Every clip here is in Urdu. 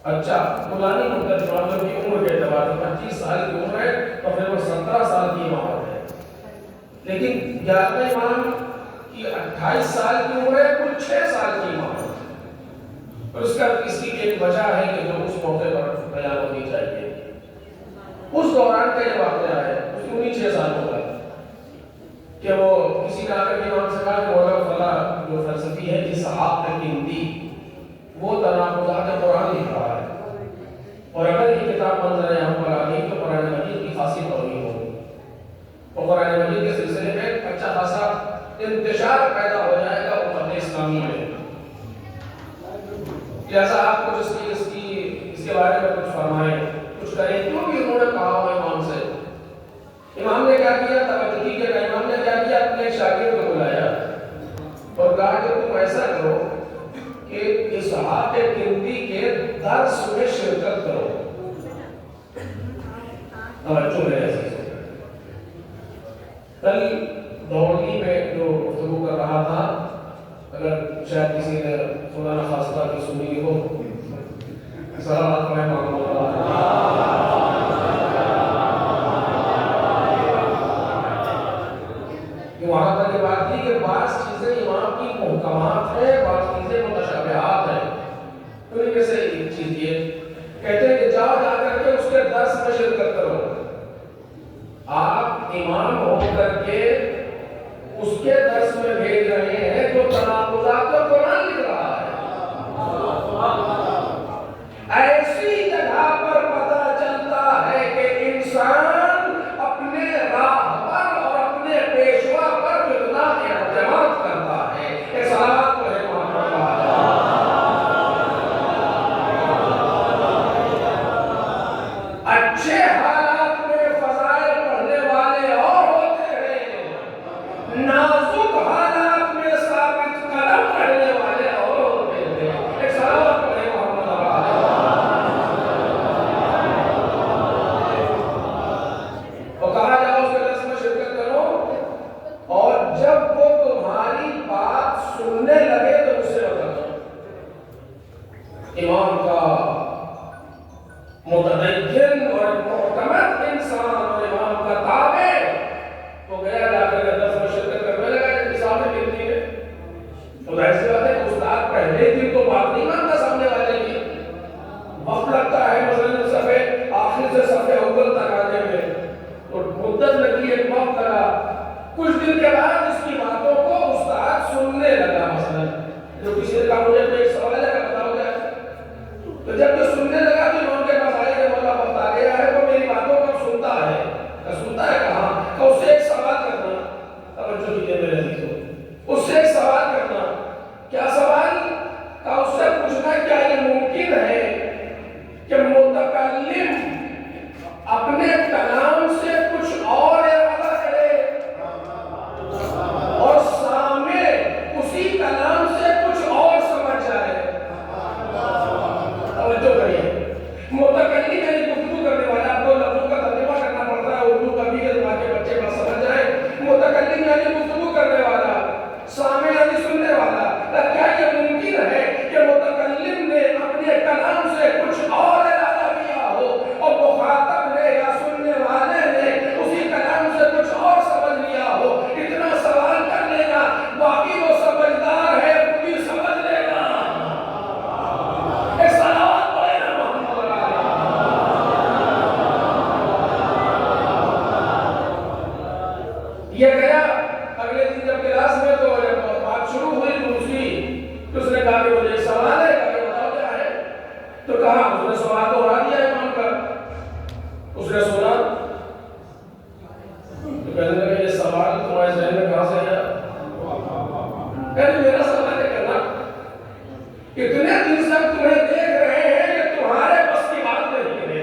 اچھا پرانی مدت اماموں کی عمر کے اعتبار سے 25 سال کی عمر ہے تو پھر وہ 17 سال کی امامت ہے. لیکن 11ویں امام کی 28 سال کی عمر ہے، کل 6 سال کی امامت ہے. اور اس کی ایک وجہ ہے کہ جو اس موقع پر بیان ہونی چاہیے. اس دوران کا یہ واقعہ ہے، اس کی 6 سال ہوگا کہ وہ کسی نے آ کر امام سے کہا کہ مولا فلاں جو فلسفی ہے جس صحاب تک ہندی وہ تناقضات قرآن لکھ رہا ہے، اور اگر یہ کتاب منظر یہاں پر آ گئی تو قرآن مجید کی خاصی توہین ہوگی، اور قرآن مجید کے سلسلے میں اچھا خاصا انتشار پیدا ہو جائے گا امت اسلامی میں. لہٰذا آپ کچھ اس کے بارے میں کچھ فرمائیں، کچھ کریں. کیوں بھی انہوں نے کہا ہو امام سے. امام نے کیا کیا؟ توجہ کے امام نے کیا کیا؟ اپنے شاگرد کو بلایا اور کہا کہ تم ایسا کرو کہ اسحاق کندی کے درس میں شرکت کرو. توجہ ہے ایسی. کل دوڑی میں جو گفتگو کر رہا تھا، اگر شاید کسی نے سنانا خاصہ کی سنی ہو، سلامت میں مانگو وہاں تک یہ بات تھی کہ بعض چیزیں امام کی محکمات ہیں، بعض چیزیں متشابہات ہیں. تو ان میں سے ایک چیز یہ کہتے ہیں کہ جاؤ جا کر کے اس کے درس میں شرکت کرو. آپ امام ہو کر کے اس کے درس میں بھیج رہے ہیں جو تناقضات کا قرآن لکھ رہا ہے. ایسی جگہ پر پتہ چلتا ہے کہ انسان اپنے راہبر اور اپنے پیشوا پر کتنا اعتماد کرتا ہے. اصلاحات کو ہے محمد اچھے حالات میں فضائل پڑھنے والے اور ہوتے ہیں، نازک حالات میں ثابت قدم رہنے والے اور ہوتے ہیں. ایک صلوات پڑھیں محمد اور کہا جاؤ اس کے درس میں شرکت کرو، اور جب وہ تمہاری بات سننے لگے تو اسے بتانا. امام کا متدین اور معتمد انسان اور امام کا تابع تو گیا جا کر درس میں شرکت کرنے لگا کہ سامنے ملتی ہے. تو ایسی بات ہے کہ استاد پہلے دن تو بات نہیں مانتا سامنے والے کی، وقت لگتا ہے مثلا صفحے آخر سے صفحے اول تک آنے میں، تو مدت لگی ہے، وقت لگا. کچھ دن کے بعد اس کی باتوں کو استاد سننے لگا. مثلا جو کسی نے کہا مجھے کوئی ایک سوال ہے کہ بتاؤ کیا ہے، تو جب یہ سننے لگا تو انہوں کے پاس آئے کہ مولا وقت آ گیا ہے، وہ میری باتوں کو سنتا ہے. سنتا ہے کہاں؟ کہ اس سے ایک سوال کرنا. توجہ کیجیے میرے عزیزو، اس سے ایک سوال کرنا. کیا سوال؟ کہ اس سے پوچھنا کیا یہ ممکن ہے کہ متکلم اپنے کلام سے کچھ اور ارادہ کرے اور سامع اسی کلام سے کچھ اور سمجھ جائے. توجہ کریے، متکلم یعنی گفتگو کرنے والا. آپ کو لفظوں کا ترجمہ کرنا پڑتا ہے اردو کا بھی کہ تاکہ بچے بات سمجھ جائیں. متکلم یعنی گفتگو کرنے والا، سامع یعنی سننے والا. کیا یہ ممکن ہے کہ متکلم نے اپنے کلام سے کچھ اور ارادہ کیا ہو اور مخاطب نے یا سننے والے نے اسی کلام سے کچھ اور سمجھ لیا ہو؟ اتنا سوال کر لینا، باقی وہ سمجھدار ہے خود ہی سمجھ لے گا. ایک صلوات پڑھیں نا محمد یہ گیا. اگلے دن جب کلاس میں تو بات شروع ہوئی تو اس نے کہا کہ مجھے ایک سوال ہے. کہا کہ بتاؤ کیا ہے. تو کہا اس نے سوال تو اڑا دیا امام کا. اس نے سنا تو کہنے لگا یہ سوال تمہارے ذہن میں کہاں سے آیا؟ کہنے میرا سوال ہے کرنا، اتنے دن سے تمہیں دیکھ رہے ہیں کہ تمہارے بس کی بات نہیں ہے.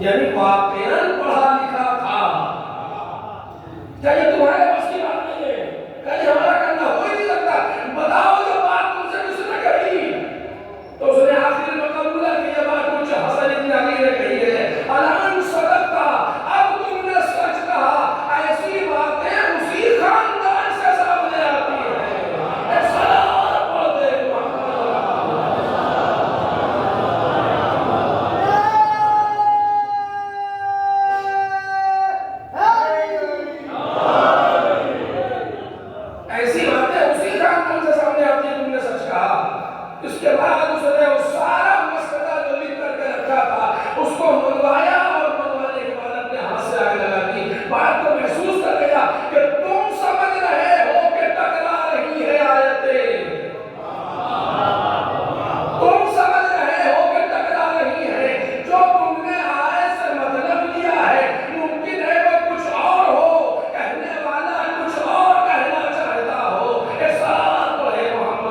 یعنی واقعاً پڑھا لکھا تھا، کیا یہ تمہارے بس کی بات نہیں ہے؟ کیا یہ ہمارا کرنا ہو ہی نہیں سکتا؟ بتاؤ جو بات تم سے کس نے کہی. تو اس نے آخر میں قبول کی یہ بات کچھ حسن ابن علی نے کہی ہے. الان صدقتا، اب تم نے سچ کہا. ایسی باتیں اسی خاندان سے سامنے آتی ہیں. ایک صلوات پڑھ دے محمد بعد اس نے وہ سارا مسئلہ جو لکھ کر کے رکھا تھا اس کو منوایا، اور منوانے کے بعد اپنے ہاتھ سے آگ لگا دی۔ بات کو محسوس کر گیا کہ تم سمجھ رہے ہو کہ ٹکرا رہی ہے آیتیں، تم سمجھ رہے ہو کہ ٹکرا رہی ہے، جو تم نے آیت سے مطلب لیا ہے ممکن ہے وہ کچھ اور ہو، کہنے والا کچھ اور کہنا چاہتا ہو۔ اس سلام تو ہے محمد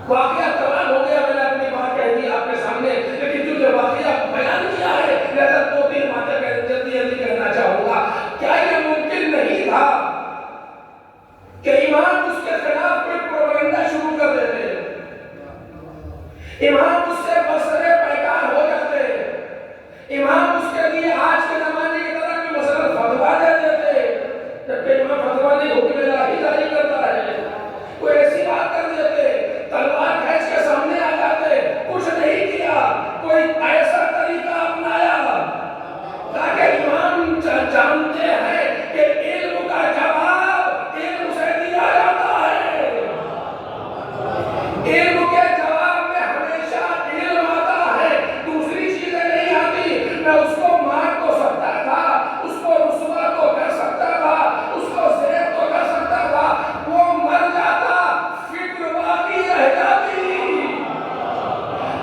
واقعہ تمام ہو گیا، میں نے اپنی بات کہہ دی آپ کے سامنے، لیکن جو واقعہ بیان کیا ہے لہذا دو تین باتیں جلدی جلدی کہنا چاہوں گا۔ کیا یہ ممکن نہیں تھا کہ امام اس کے خلاف کوئی پروپیگنڈا شروع کر دیتے، امام اس سے بسرے پیکار ہو جاتے، امام اس کے لیے آج کے زمانے کی طرح کوئی مثلا فتویٰ دے دیتے، جبکہ امام فتویٰ نہیں حکم الہی جاری کرتا ہے، کوئی ایسی بات کر دیتے، تلوار کھینچ کے سامنے آ جاتے، کچھ نہیں کیا، کوئی ایسا طریقہ اپنایا تاکہ امام جانتے ہیں کہ علم کا جواب علم سے دیا جاتا ہے، علم کے جواب میں ہمیشہ علم آتا ہے، دوسری چیزیں نہیں آتی۔ میں اس کو مار تو سکتا تھا، اس کو رسوا تو کر سکتا تھا، اس کو زیر تو کر سکتا تھا، وہ مر جاتا، فکر باقی رہ جاتی۔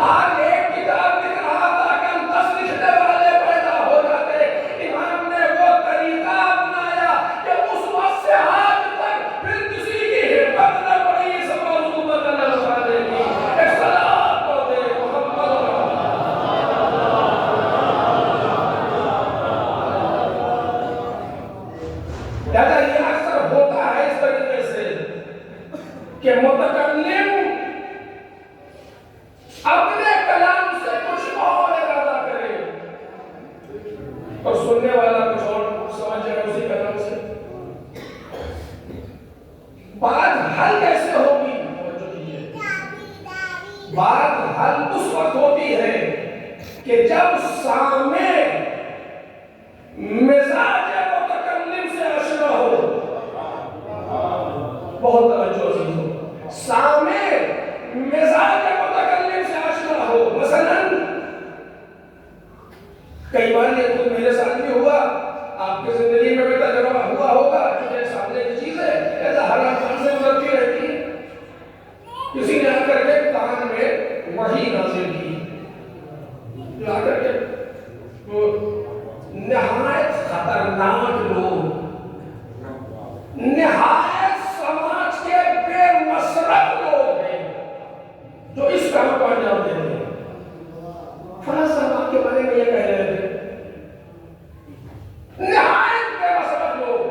آج ایک کتاب لکھ رہا تھا، کل 10 لکھنے والے پیدا ہو جاتے۔ امام نے وہ طریقہ اپنایا کہ اس وقت سے آج تک پھر کسی کی ہمت نہ پڑی اس موضوع پر قدم اٹھانے کی۔ ایک سلام کو دے محمد۔ لہذا یہ اکثر ہوتا ہے اس طریقے سے کہ متکلم اپنے کلام سے کچھ اور ارادہ کرے اور سننے والا کچھ اور سمجھ جائے اسی کلام سے۔ بات حل کیسے ہوگی؟ توجہ کیجیے، بات حل اس وقت ہوتی ہے کہ جب سامع مزاج متکلم سے آشنا ہو۔ بہت توجہ سے ہو، سامع مزاج متکلم سے آشنا ہو۔ مثلا کئی بار یہ خود میرے ساتھ بھی ہوا، آپ کے زندگی میں بھی تجربہ ہوا ہوگا، کیونکہ سامنے کی چیز ہے ایسا ہر آسان سے گزرتی رہتی ہے۔ کسی نے آ کر کے کان میں وحی نازل کی، آ کر کے وہ نہایت خطرناک لوگ، نہایت سماج کے بے مصرف لوگ ہیں جو اس کام کو انجام دیتے ہیں۔ فلاں صاحب آپ کے بارے میں یہ کہہ رہے تھے، نہایت بے مصرف لوگ،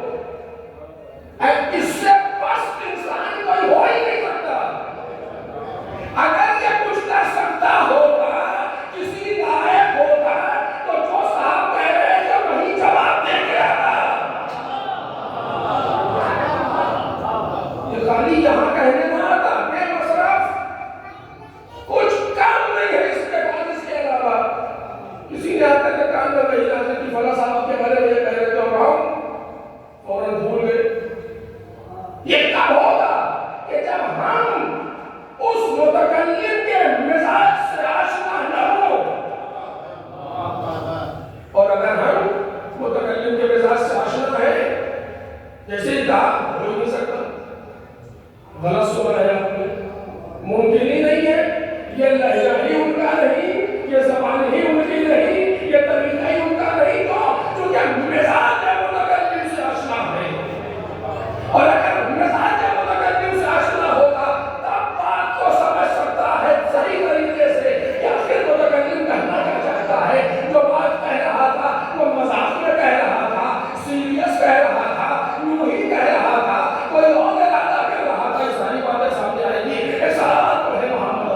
اس سے پست انسان کوئی ہو ہی نہیں سکتا۔ اگر یہ کچھ کر سکتا ہوتا، کسی لائق ہوتا، تو جو صاحب کہہ رہے تھے وہی جواب دے کے آتا۔ یہ خالی یہاں کہنے نہ آتا، بے مصرف، کچھ کام نہیں ہے اس کے بعد اس کے علاوہ۔ کسی نے آ کر کے کام میں وہی نازل کی، فلاں صاحب کے بارے میں یہ کہہ رہے تھے اور ہم فوراً بھول گئے۔ یہ کب ہوگا کہ جب ہم اس متکلم کے مزاج سے آشنا نہ ہو، اور اگر ہم متکلم کے مزاج سے آشنا ہے، جیسے ہی کہا ہو ہی نہیں سکتا، غلط سنا ہے آپ نے، ممکن ہی نہیں ہے، یہ لہجہ ہی ان کا نہیں، یہ زبان ہی ان کی نہیں، یہ طریقہ ہی ان کا نہیں، تو چونکہ مزاج متکلم سے آشنا ہے، اور اگر مزاج متکلم سے آشنا ہوگا تب بات کو سمجھ سکتا ہے صحیح طریقے سے کہ آخر متکلم کہنا کیا چاہتا ہے۔ جو بات کہہ رہا تھا وہ مذاق میں کہہ رہا تھا، سیریس کہہ رہا تھا، یوں ہی کہہ رہا تھا، کوئی اور ارادہ کر رہا تھا، یہ ساری باتیں سامنے آئیں گی۔ ایک سلام پڑھے محمد۔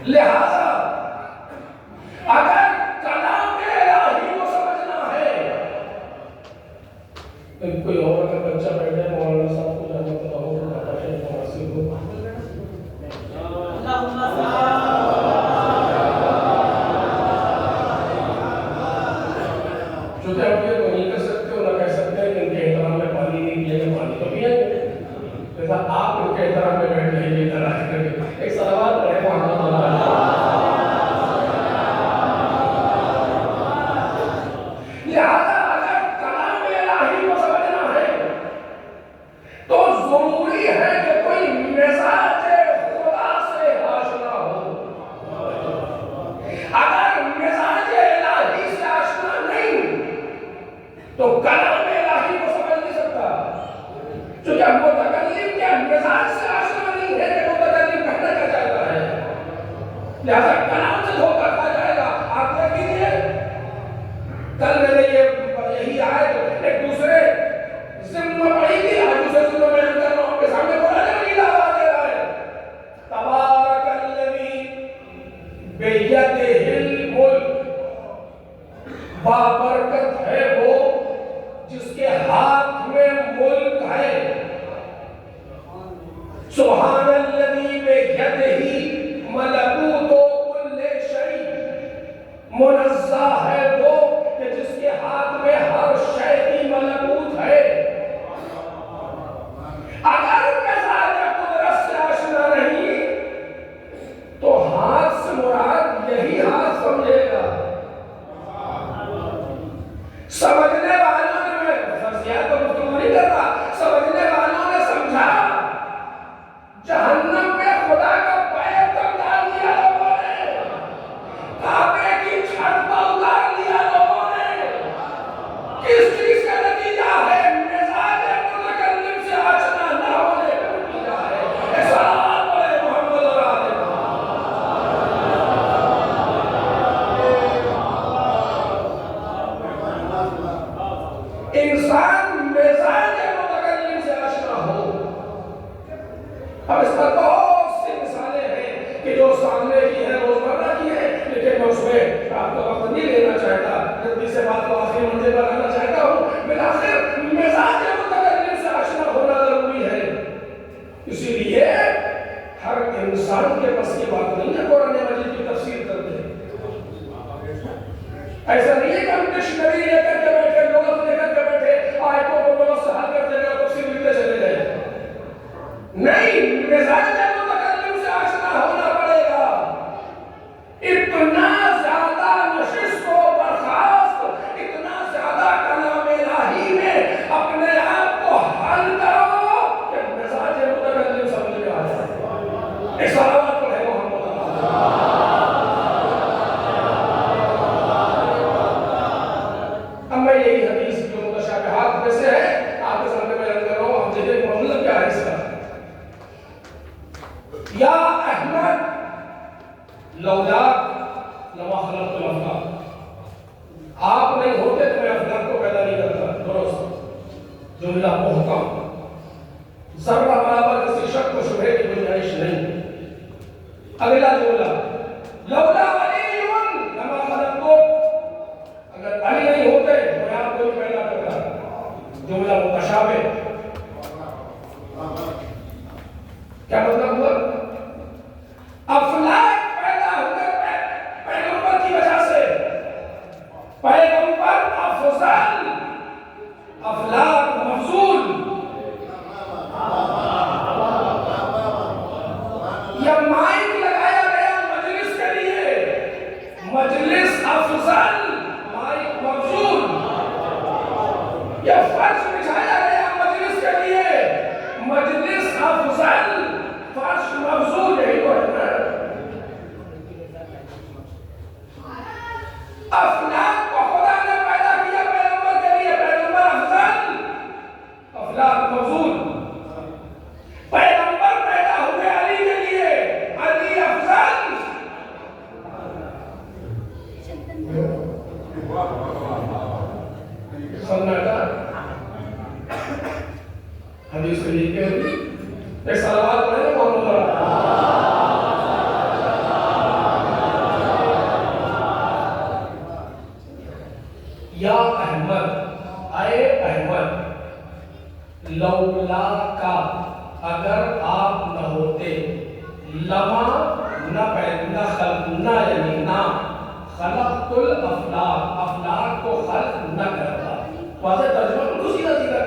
لہذا اگر کلام الہی کو سمجھنا ہے، کوئی اور اگر بچہ بیٹھے مولانا صاحب کو جانا پتا ہو تو بابا شیخ مناسب ہو، لہذا کلام سے دھوکہ کھا جائے گا. آپ دیکھ لیجیے کل میں نے یہی آیت ایک دوسرے ضمن میں پڑھی تھی، آج دوسرے ضمن میں بیان کر رہا ہوں آپ کے سامنے. قرآن مجید آواز دے رہا ہے تبارک الذی بیدہ الملک، بابرکت ہے وہ جس کے ہاتھ میں ملک ہے. سبحان الذی بیدہ ملکوت کل شیء، منزہ ہے وہ کہ جس کے ہاتھ میں ہر شے کی ملکوت ہے. اگر مزاج قدرت سے آشنا نہیں تو ہاتھ سے مراد یہی ہاتھ سمجھے گا. سمجھنے والوں نے، میں فرضیات کو گفتگو نہیں کر رہا، سمجھنے والوں نے سمجھا جہنم میں خدا کا پیر تک ڈال دیا لوگوں نے، کعبے کی چھت پر اتار دیا لوگوں نے. کس چیز کا نتیجہ ہے؟ مزاج متکلم سے آشنا نہ ہونے کا نتیجہ ہے. سلام علیہ محمد اور آلہ. انسان مزاج متکلم سے آشنا ہو. اب اس پر بہت سی مثالیں ہیں کہ جو سامنے کی ہیں، روزمرہ کی ہیں، لیکن میں اس میں آپ کا وقت نہیں لینا چاہتا، جلدی سے بات کو آخری منزل پر لانا چاہتا ہوں. بالآخر مزاج متکلم سے آشنا ہونا ضروری ہے. اسی لیے ہر انسان کے بس کی بات نہیں ہے قرآن مجید کی تفسیر کرتے ہیں. ایسا نہیں ہے کہ ہم ڈکشنری لے کر کے بیٹھے، لغت لے کر کے بیٹھے، آیتوں کو لغت سے حل کرتے گئے اور تفسیر لکھتے چلے گئے. نہیں، مزاج متکلم سے آشنا ہونا پڑے گا. اتنا زیادہ نشست و برخاست، اتنا زیادہ کلام الہی میں اپنے آپ کو حل کرو کہ مزاج متکلم سمجھ میں آ جائے. ایک صلوات پڑھے محمد اللہ. اب میں یہی حدیث جو متشابہات میں سے ہے آپ کے سامنے بیان کر رہا ہوں. آپ دیکھیں مطلب کیا ہے اس کا. یا احمد لولا لما خلقت الافلاک، آپ نہیں ہوتے تو میں افلاک کو پیدا نہیں کرتا. درست جملہ محکم، ذرہ برابر کسی شک و شبہے کی گنجائش نہیں. اگلا جملہ لولا علی لما خلقت، اگر علی نہیں ہوتے تو میں آپ کو نہیں پیدا کرتا. جملہ متشابہ. کیا مطلب ہوا؟ افلاک پیدا ہوئے پیغمبر کی وجہ سے. پیغمبر افضل، افلاک مفضول. یہ مائک لگایا گیا مجلس کے لیے، مجلس افضل، مائک مفضول. یہ فرش بچھایا گیا مجلس کے لیے، مجلس افضل، فرش مفضول. یہی تو ہے نا. افلاک کو خدا نے پیدا کیا پیغمبر کے لیے، پیغمبر افضل، افلاک مفضول. پیغمبر پیدا ہوئے علی کے لیے، علی افضل. سناٹا حدیث کے لیے ایک صلوات پڑھیں گے محمد اللہ. یا احمد، اے احمد، لولا کا، اگر آپ نہ ہوتے، لما نہ یعنی نہ، خلقت الافلاک، افلاک کو خلق نہ کرتا. واضح ترجمہ بالکل سیدھا سیدھا.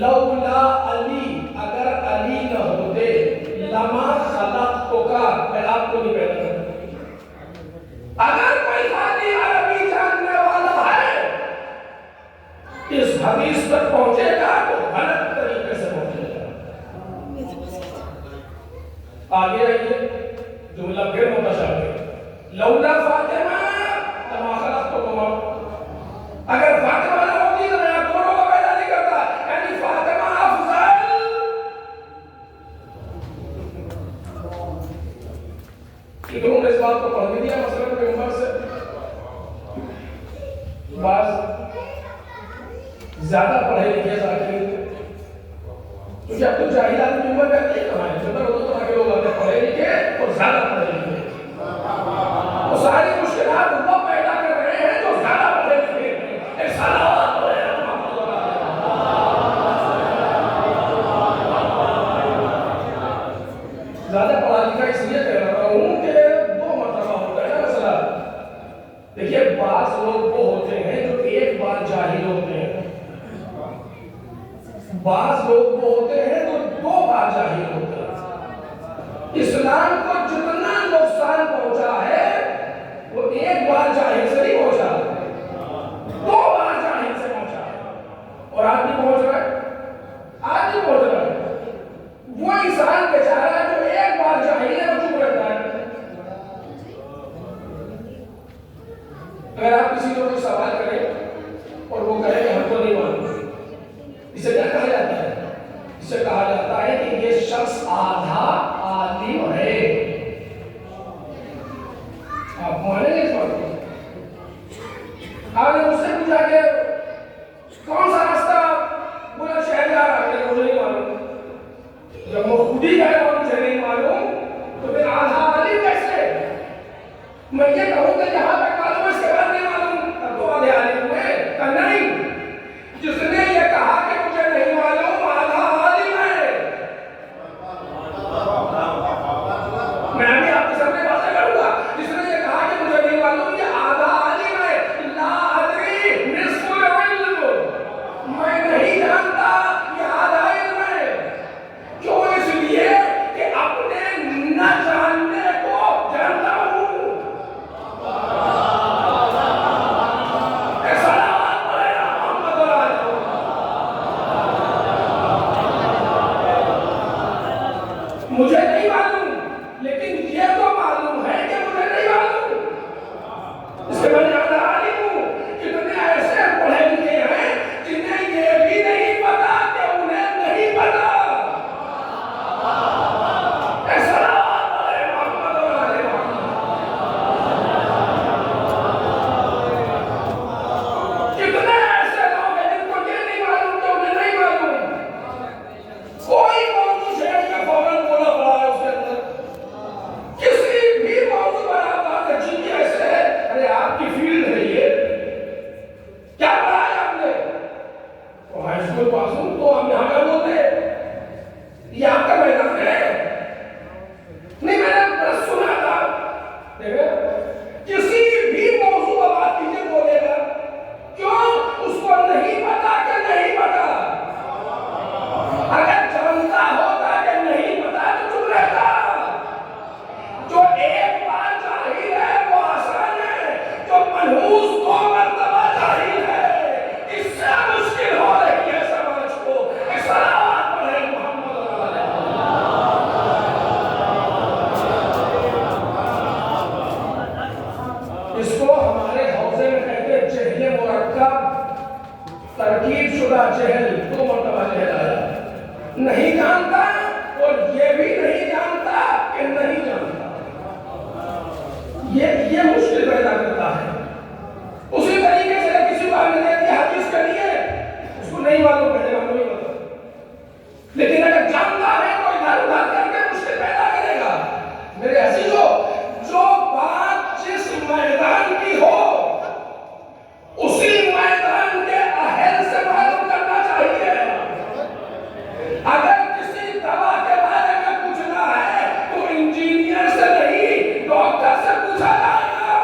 لولا علی، اگر علی نہ ہوتے، لما خلقت کا، میں آپ کو نہیں پیدا کرتا. اگر کوئی خالی عربی جاننے والا ہے اس حدیث تک پہنچے گا تو غلط طریقے سے پہنچے گا. آگے آئیے جملہ پھر متشابہ. لولا فاطمہ لما خلقتکما، اگر فاطمہ نہ ہوتی تو میں آپ دونوں کو پیدا نہیں کرتا. یعنی فاطمہ افضل. کتنوں نے اس بات کو پڑھ بھی دیا مثلا پیغمبر سے؟ بعض زیادہ پڑھے لکھے ذاکرین تھے، کیونکہ اب تو جاہل آدمی عمر کرتے ہی کہاں ہے، جب دو طرح کے لوگ آتے ہیں، پڑھے لکھے اور زیادہ پڑھے لکھے. وہ ساری مشکلات وہ پیدا کر رہے ہیں جو زیادہ پڑھے لکھے ہیں. ایک صلوات پڑھے زیادہ پڑھا لکھا اس لیے کہہ رہا ہوں کہ دو مرتبہ ہوتا ہے نا مسئلہ. دیکھیے بعض لوگ وہ ہوتے ہیں جو ایک بار جاہل ہوتے ہیں، بعض لوگ وہ ہوتے ہیں جو دو بار جاہل ہوتے ہیں. اسلام کو جتنا نقصان پہنچا ہے وہ ایک بار جاہل سے نہیں پہنچا، دو بار جاہل سے پہنچا ہے. اور آج بھی پہنچ رہا ہے، آج بھی پہنچ رہا ہے. وہ انسان بیچارہ جو ایک بار جاہل ہے وہ چپ رہتا ہے. اگر آپ کسی کو کوئی سوال کریں اور وہ کہے کہ ہم کو نہیں معلوم، اسے کیا کہا جاتا ہے؟ اسے کہا جاتا ہے کہ یہ شخص آدھا عالم ہے. آپ مانیں گے اس بات کو؟ آپ نے مجھ سے پوچھا کہ کون سا راستہ، بولا شہر جا رہا ہے، مجھے نہیں معلوم. جب وہ خود ہی کہہ رہا ہوں مجھے نہیں معلوم تو پھر آدھا عالم کیسے؟ میں یہ کہوں کہ جہاں تک معلوم ہے اس کے بعد نہیں معلوم، اب تو آدھے عالم ہوئے. کہ نہیں، جس نے یہ کہا کہ مجھے نہیں معلوم آدھا عالم ہے. میں ابھی آپ کے سامنے باتیں کروں گا. جس نے یہ کہا کہ مجھے نہیں معلوم یہ آدھا عالم ہے. لا ادری نصف العلم، میں نہیں جانتا یہ آدھا علم ہے. کیوں؟ اس لیے کہ اپنے نہ جاننے کو جانتا ہوں. مجھے نہیں معلوم لیکن یہ تو معلوم ہے کہ مجھے نہیں معلوم. اس کے بعد زیادہ عالم ہوں. کتنے ایسے پڑھے لکھے ہیں جنہیں یہ بھی نہیں پتا کہ انہیں نہیں پتا. ایسا کتنے ایسے لوگ ہیں جن کو یہ نہیں معلوم کہ انہیں نہیں معلوم. کوئی موضوع چھیڑ کے فوراً بولا پڑا ہے اس کے اندر. کسی بھی موضوع پر آپ بات کریں کہ ایسے ہے، ارے آپ کی فیلڈ ہے یہ، کیا پڑھا ہے آپ نے؟ وہ ہائی اسکول پاس ہوں تو ہم یہاں کا بولتے ہیں یہ آپ کا میدان ہے. نہیں، میں نے بس سنا تھا. کسی بھی موضوع پر بات کیجیے بولے گا. کیوں؟ اس کو نہیں پتا کہ نہیں پتا. اگر جانتا ہوتا کہ نہیں پتا تو چپ رہتا. جو ایک بار جاہل ہے وہ آسان ہے، جو منحوس دو مرتبہ جاہل ہے اس سے مشکل ہو رہی ہے سمجھ کو. ایک صلوات پڑھیں محمد اس کو ہمارے حوزے میں کہتے ہیں جہل مرکب، ترکیب شدہ جہل. دو مرتبہ جہل آیا، نہیں جانتا اور یہ بھی نہیں جانتا کہ نہیں جانتا. یہ مشکل پیدا کرتا ہے. اسی طریقے سے کسی کو ہم نے دے دیا حدیث کے لیے، اس کو نہیں معلوم کہنے والا نہیں پتا. لیکن اگر جانتا ہے تو ادھر ادھر کر کے مشکل پیدا کرے گا. میرے عزیزو، جو بات جس میدان کی ہو اسی میدان کے اہل سے معلوم کرنا چاہیے. اگر کسی دوا کے بارے میں پوچھنا ہے تو انجینئر سے نہیں ڈاکٹر سے پوچھا جائے گا.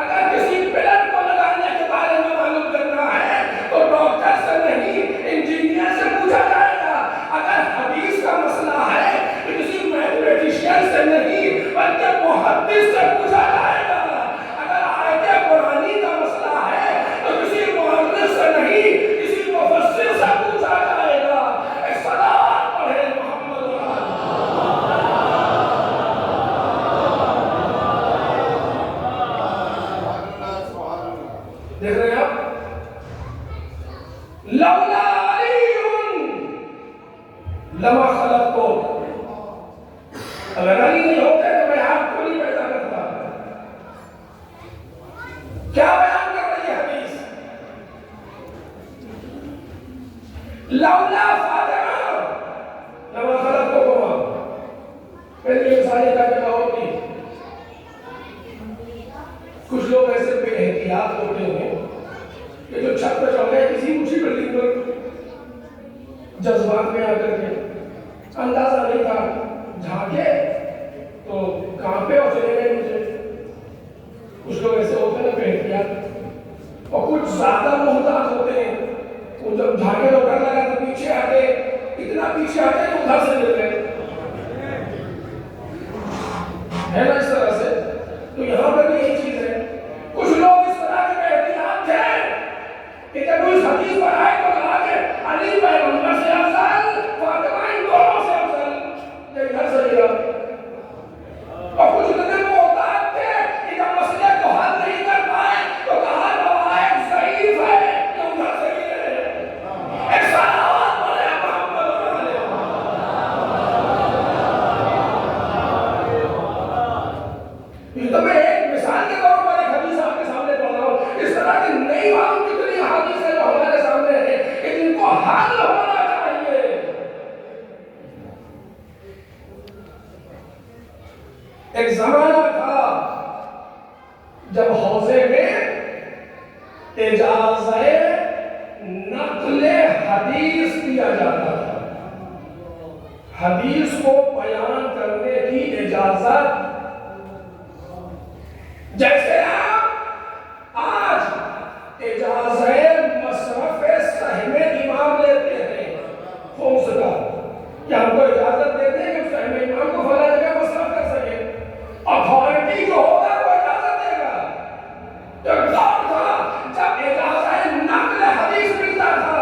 اگر کسی پلر کو لگانے کے بارے میں معلوم کرنا ہے تو ڈاکٹر سے نہیں انجینئر سے پوچھا جائے گا. اگر حدیث کا مسئلہ ہے تو کسی میتھمیٹیشین سے نہیں لولا فاطمہ لما خلقتکما. پہلی انسانیت کا پیدا ہوتی. کچھ لوگ ایسے بے احتیاط ہوتے ہیں کہ جو چھت پہ چڑھ گئے کسی اونچی بلڈنگ پر جذبات میں آ کر کے اندازہ نہیں تھا, جھانکے تو کانپے اور چلے گئے نیچے. کچھ لوگ ایسے ہوتے ہیں بے احتیاط, اور کچھ زیادہ محتاط ہوتے ہیں. وہ جب جھانکے تو ڈر لگا تو پیچھے آتے, اتنا پیچھے آتے تو ادھر سے گر گئے. ہے نا اس طرح سے. تو یہاں پر بھی یہی چیز ہے. کچھ لوگ اس طرح کے بے احتیاط تھے کہ جب اس حدیث پر آئے تو کہا کہ علی پیغمبر سے افضل, فاطمہ ان دونوں سے افضل. یہ ادھر سے گرا. اور کچھ اتنے محتاط تھے کہ جب مسئلے کو حل نہیں کر پائے تو کہا روایت ضعیف ہے, کہ ادھر سے گرے. ایک صلوات بولے محمد علیہ. یہ تو میں ایک مثال کے طور پر ایک حدیث آپ کے سامنے پڑھ رہا ہوں. اس طرح کی نئی معلوم کتنی حدیث ہے جو ہمارے سامنے ہے کہ جن کو حل ہونا چاہیے. ایک زمانہ تھا جب حوضے میں اجازہ نقل حدیث دیا جاتا تھا. حدیث کو بیان کرنے کی اجازت. جیسے آپ آج اجازہ مصرف سہم امام لیتے ہیں خمس کا, کیا ہم کو اجازت دیتے ہیں کہ سہم امام کو فلاں جگہ مصرف کر سکیں. اتھارٹی جو ہوگا وہ اجازت دے گا. تو ایک دور تھا جب اجازہ نقل حدیث ملتا تھا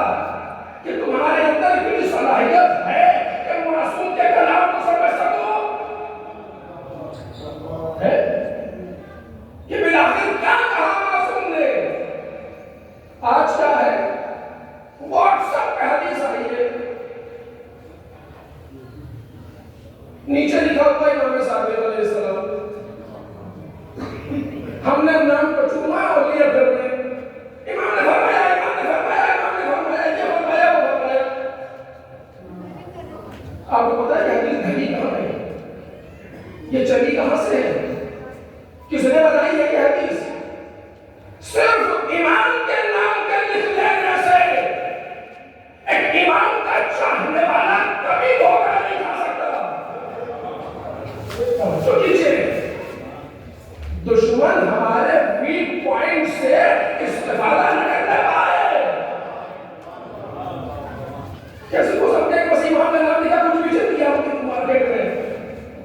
کہ تمہارے اندر اتنی صلاحیت ہے کہ معصوم کے کلام کو سمجھ سکو ہے کہ بالآخر کیا کہا معصوم نے. آج کیا ہے, واٹس ایپ پہ حدیث آئی ہے, نیچے لکھا ہوا امام صادق علیہ السلام. ہم نے نام کو چنا اور لیا پھر امام نے فرمایا, امام نے فرمایا, امام نے فرمایا, یہ فرمایا, وہ فرمایا. آپ کو پتا ہے کہ حدیث گھڑی کہاں ہے, یہ چلی کہاں سے ہے, کس نے بتائی ہے کہ حدیث صرف امام کے نام کے لکھ دینے سے ایک امام کا چاہنے والا کبھی دھوکہ نہیں کھا سکتا. توجہ کیجیے, دشمن ہمارے ویک پوائنٹ سے استفادہ نہ کرنے پائے. کیسے کو سمجھے کہ بس امام نے نام لکھا کچھ بھی چل دیا مارکیٹ میں.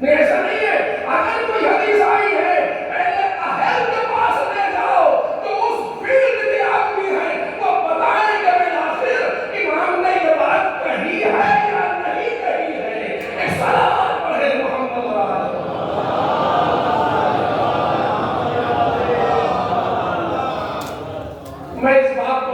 نہیں, ایسا نہیں ہے. اگر کوئی حدیث آئی ہے پہلے اہل کے پاس لے جاؤ تو اس فیلڈ کے آدمی ہیں, وہ بتائیں کہ بالآخر امام نے یہ بات کہی ہے یا نہیں کہی ہے. ایک صلوات پڑھے محمد علیہ. میں اس بات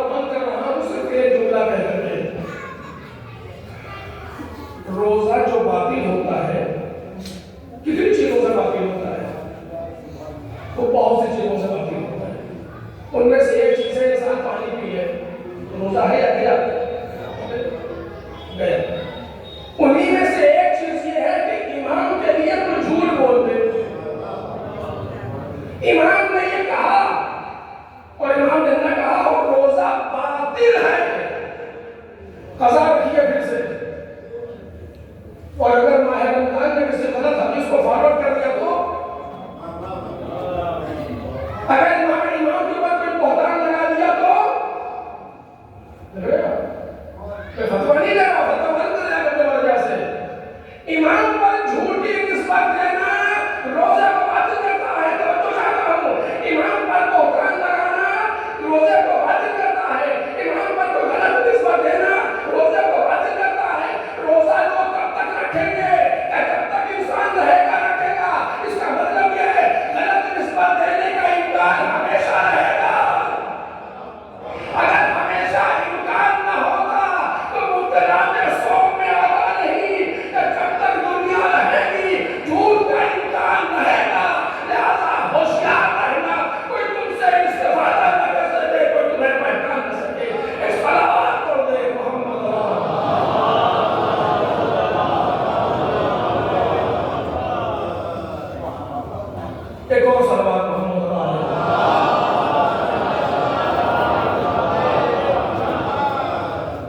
ایک اور صلوات محمد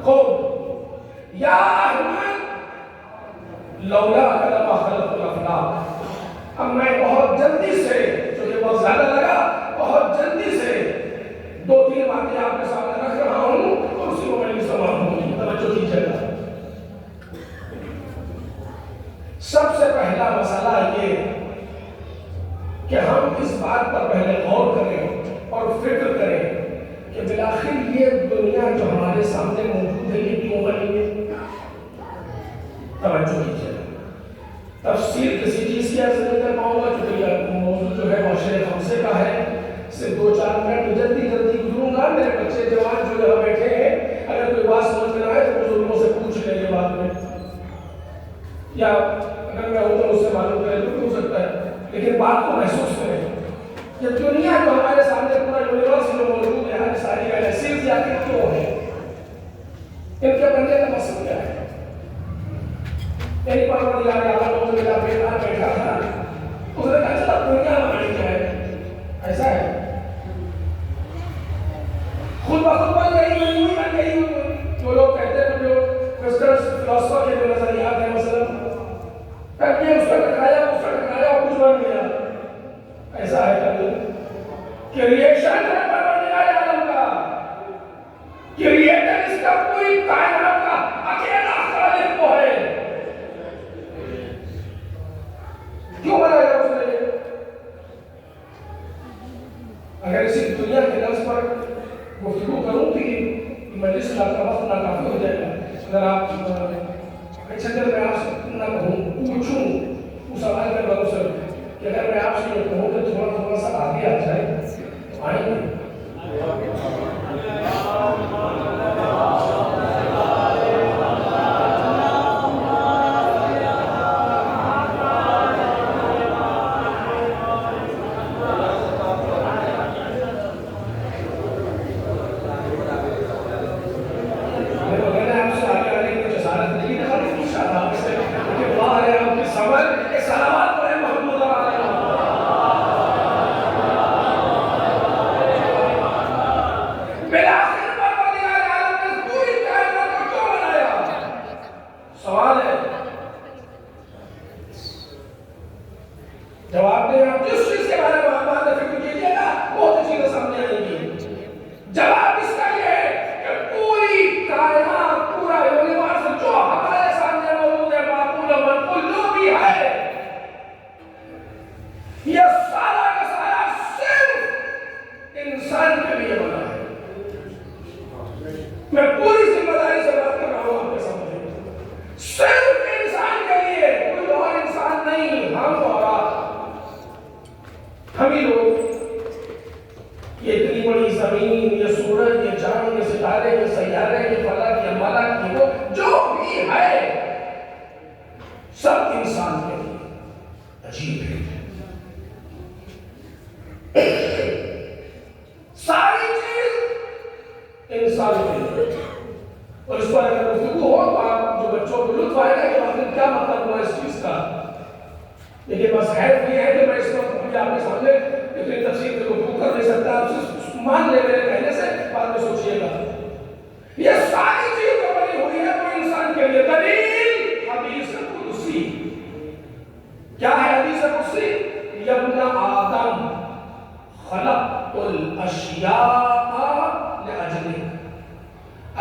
خوب یا احمد لولا کلمہ خلق الافلاق. اب میں بہت جلدی سے، چونکہ بہت زیادہ لگا، بہت جلدی سے 2-3 باتیں آپ کے سامنے رکھ رہا ہوں اور اسی کو میں سماعت ہوں. توجہ کیجیے گا. سب سے پہلا مسئلہ یہ کہ ہم اس بات پر پہلے غور کریں اور فکر کریں کہ بالآخر یہ دنیا جو ہمارے سامنے موجود ہے یہ کیوں بنی ہے. توجہ کیجیے. تفسیر کسی چیز کی عرض نہیں کر پاؤں گا کیونکہ یہ موضوع جو ہے معاشرے خمسے کا ہے. صرف 2-4 منٹ جلدی گزروں گا. میرے بچے جوان جو یہاں بیٹھے ہیں اگر کوئی بات سمجھ میں نہ آئے تو بزرگوں سے پوچھ لیں گے بعد میں، یا اگر میں ہوں تو مجھ سے معلوم کریں تو ہو سکتا ہے، لیکن بات کو محسوس کریں. یہ دنیا جو ہمارے سامنے پورا یونیورس جو موجود ہے، ہر ساری گیلیکسیز آخر کیوں ہے؟ ان کے بننے کا مقصد کیا ہے؟ ایک پروردگار عالم جو میرا بیٹا بیٹھا تھا، اس نے کہا چلا دنیا بنائی جائے. ایسا ہے خود بخود بن گئی ہوئی بن گئی ہوئی. جو لوگ کہتے ہیں جو ویسٹرن فلسفہ کے جو نظریات ہیں مثلا کہ اس کا ٹکرایا اور کچھ بن گیا. ایسا ہے کبھی کریشن ہے پروردگار عالم کا. کریٹر اس کا پوری کائنات کا اکیلا خالق وہ ہے. کیوں بنایا اس نے؟ اگر اسی دنیا کے لفظ پر گفتگو کروں کہ مجلس کا وقت ناکافی ہو جائے گا. اگر آپ اگر میں آپ سے نہ کہوں پوچھوں وہ سوال کر رہا ہوں سر کہ اگر میں آپ سے یہ کہوں کہ تھوڑا سا آگے آ جائے تو آئیں گے. جواب دیں. آپ جس چیز کے بارے میں بات فکر کیجیے گا بہت چیزیں سامنے آئیں گی. جواب اس کا یہ ہے کہ پوری کائنات، پورا یونیورس جو ہمارے سامنے موجود ہے، معقول و منقول جو بھی ہے، یہ سارا کا سارا صرف انسان کے لیے بنا ہے. میں پوری ذمہ داری سے بات کر رہا ہوں آپ کے سامنے. صرف انسان کے لیے، کوئی اور انسان نہیں. ہم اور ہم ہی لوگ، یہ اتنی بڑی زمین، یہ سورج، یہ چاند، یہ ستارے، یہ سیارے، یہ فلک، یہ ملک، یہ وہ جو بھی ہے سب انسان کے لیے. عجیب ہے ساری چیز انسان کے لیے. اور اس پر اگر گفتگو ہو تو آپ جو بچوں کو لطف آئے گا کہ آخر کیا مطلب ہوا اس چیز کا. لیکن بس حیرت یہ ہے کہ میں اس وقت آپ کے سامنے اتنی تفصیل سے گفتگو کر نہیں سکتا. آپ سے مان لے میرے کہنے سے، بعد میں سوچئے گا. یہ ساری چیز جو بنی ہوئی ہے وہ انسان کے لیے. دلیل حدیث قدسی. کیا ہے حدیث قدسی؟ یا ابن آدم خلقت الاشیاء لاجلک.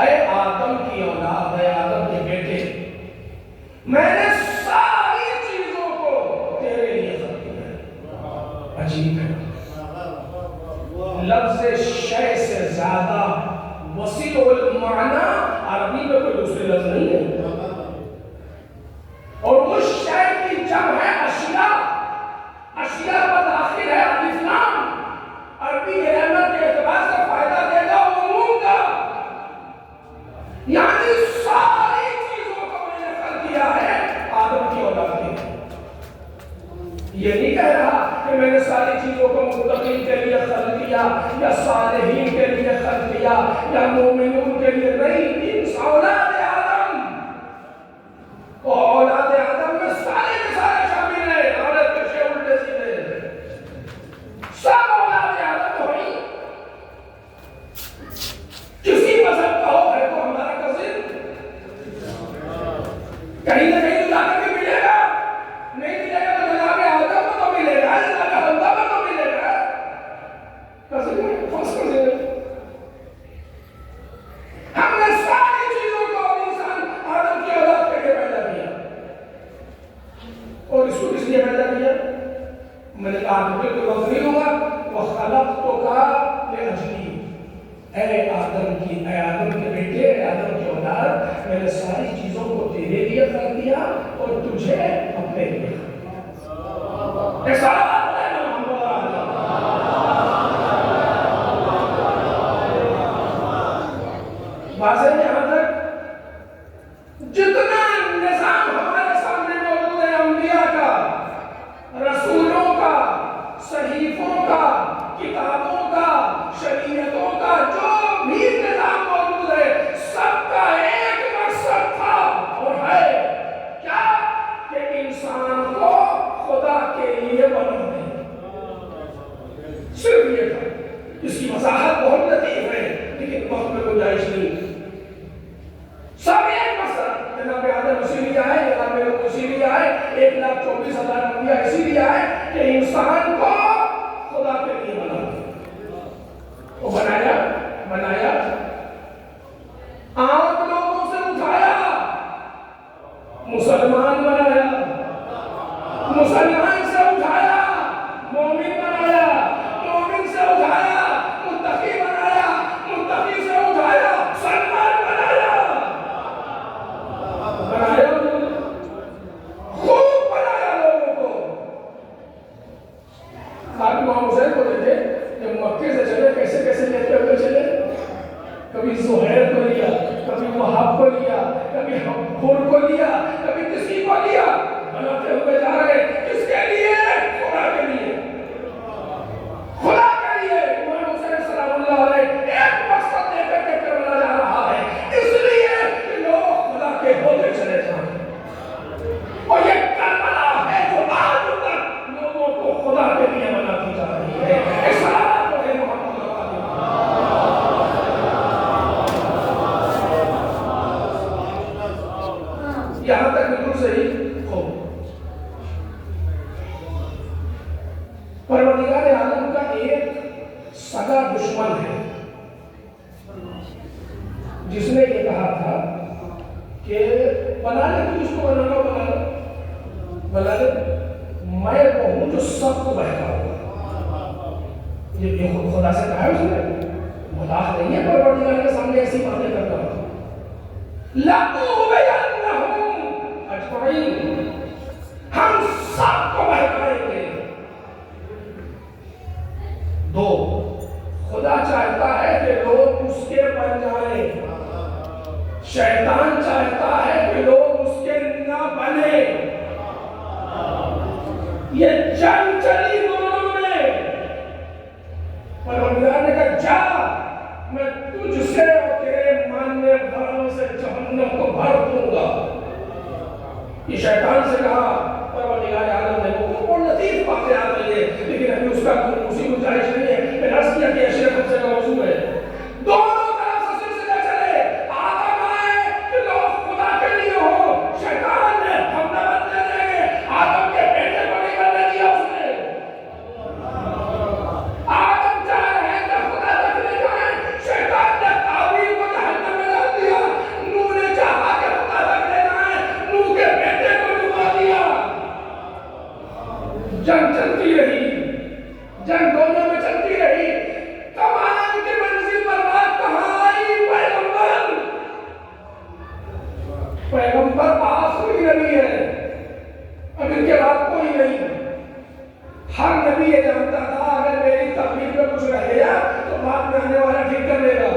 اے آدم کی اولاد، اے آدم کے بیٹے، میں نے ساری چیزوں کو تیرے لیے خلق کیا ہے. عجیب ہے. لفظ شے سے زیادہ وسیع المعنی عربی میں کوئی دوسری لفظ نہیں ہے. اور اس شے کی جمع ہے اشیاء. اشیاء پر داخل ہے الف لام. عربی گرامر کے اعتبار سے فائدہ دے گا عموم کا. یعنی ساری چیزوں کو میں نے خلق کیا ہے آدم کی اولاد کے. یہ نہیں کہہ رہا کہ میں نے ساری چیزوں کو متقین کے لیے خلق کیا یا صالحین کے لیے خلق کیا یا مومنون کے لیے. نہیں، اولاد آدم اور اولاد آدم میں سارے کے سارے شامل ہیں. عورت کے شے الٹے سیدھے. مجھے کوئی وقت نہیں ہوگا. وَخَلَقْتُكَ لِأَجْلِي، اے آدم کے بیٹے، اے آدم کے اولاد، میں نے ساری چیزوں کو تیرے لیے کر دیا اور تجھے اپنے لیے. ایسا واضح یہاں تک جتنا نظام ہمارے سامنے موجود ہے، انبیاء کا، رسولوں کا، صحیفوں کا، کتابوں کا، شریعتوں کا، جو بھی نظام موجود ہے، سب کا ایک مقصد تھا اور ہے کیا؟ کہ انسان کو خدا کے لیے بنا دے. صرف یہ تھا. اس کی وضاحت بہت لطیف ہے لیکن وقت میں گنجائش نہیں. سب ایک مقصد، جناب آدم اسی لیے آئے، جناب لوگ اسی لیے آئے، 1,24,000 انبیاء اسی لیے آئے کہ انسان کو خدا کے لیے بنا دے. وہ بنایا عام لوگوں سے اٹھایا، مسلمان بنایا، مسلمان سے اٹھایا مومن بنایا، مومن سے اٹھایا متقی بنایا، متقی سے اٹھایا سلمان بنایا. خوب بنایا لوگوں کو. آپ امام حسین کو دیکھے جب مکے سے چلے کیسے کیسے لیتے ہوئے چلے. کبھی زہیر کو لیا، کبھی وہاب کو لیا، کبھی حور کو لیا، کبھی کسی کو لیا. بناتے ہوئے جا رہے کس کے لیے؟ خدا کے لیے. خدا کے لیے. امام حسین سلام اللہ علیہ ایک مقصد لے کر کے کربلا جا رہا ہے، اس لیے کہ لوگ خدا کے ہوتے چلے جائیں. اور یہ کربلا ہے جو آج تک لوگوں کو خدا کے لیے بناتی جا رہی ہے. اسلام کو ہے محمد یہاں تک بالکل صحیح ہو. پروردگار عالم کا ایک سگا دشمن ہے جس نے یہ کہا تھا کہ بنا لے تو جس کو بنانا بنا لے، میں وہ ہوں جو سب کو بہکاؤں گا. یہ خدا سے کہا ہے اس نے، مذاق نہیں ہے پروردگار کے سامنے ایسی باتیں کرتا ہوں. لَأُغْوِيَنَّهُمْ أَجْمَعِينَ، ہم سب کو بہکائیں گے. دو، خدا چاہتا ہے کہ لوگ اس کے بن جائیں، شیطان چاہتا ہے کہ لوگ اس کے نہ بنے. یہ جنگ چلی دونوں میں. پروردگار نے کہا جا، میں تجھ سے اور تیرے ماننے والوں سے جہنم کو بھر دوں گا. یہ شیطان سے کہا. پروردگار عالم نے وہ بہت لطیف باتیں آ رہی ہے لیکن ابھی اس کا اسی گنجائش نہیں ہے. میں عرض کیا کہ اشرف ہم سے کا موضوع ہے. دونوں طرف سے سلسلے چلے. آدم آئے کہ لوگ خدا کے لیے ہو، شیطان نے ہم نہ بننے دیں گے. آدم کے بیٹے کو نہیں بننے دیا اس نے. آدم چاہ رہے ہیں کہ خدا تک لے جائیں، شیطان نے قابیل کو جہنم میں ڈال دیا. نوح نے چاہا کہ خدا تک لے جائیں، نوح کے بیٹے کو ڈبا دیا. جنگ چلتی رہی، جنگ دونوں میں چلتی رہی. کمان کی منزل پر بات کہاں آئی؟ پیغمبر آخری نبی ہے، اب ان کے بعد کوئی نہیں. ہر نبی یہ جانتا تھا اگر میری تقریر میں کچھ رہ گیا تو بعد میں آنے والا ٹھیک کر لے گا.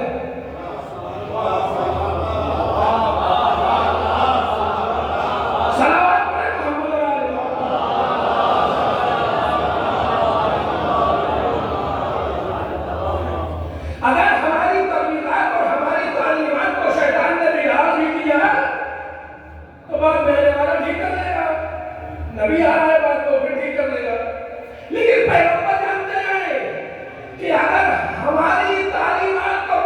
اگر ہماری تربیت اور ہماری تعلیمات کو شیطان نے بگاڑ بھی دیا تو بعد میں آنے والا ٹھیک کر لے گا. نبی آ رہا ہے بعد میں پھر ٹھیک کر لے گا. لیکن پیغمبر جانتے ہیں کہ اگر ہماری تعلیمات کو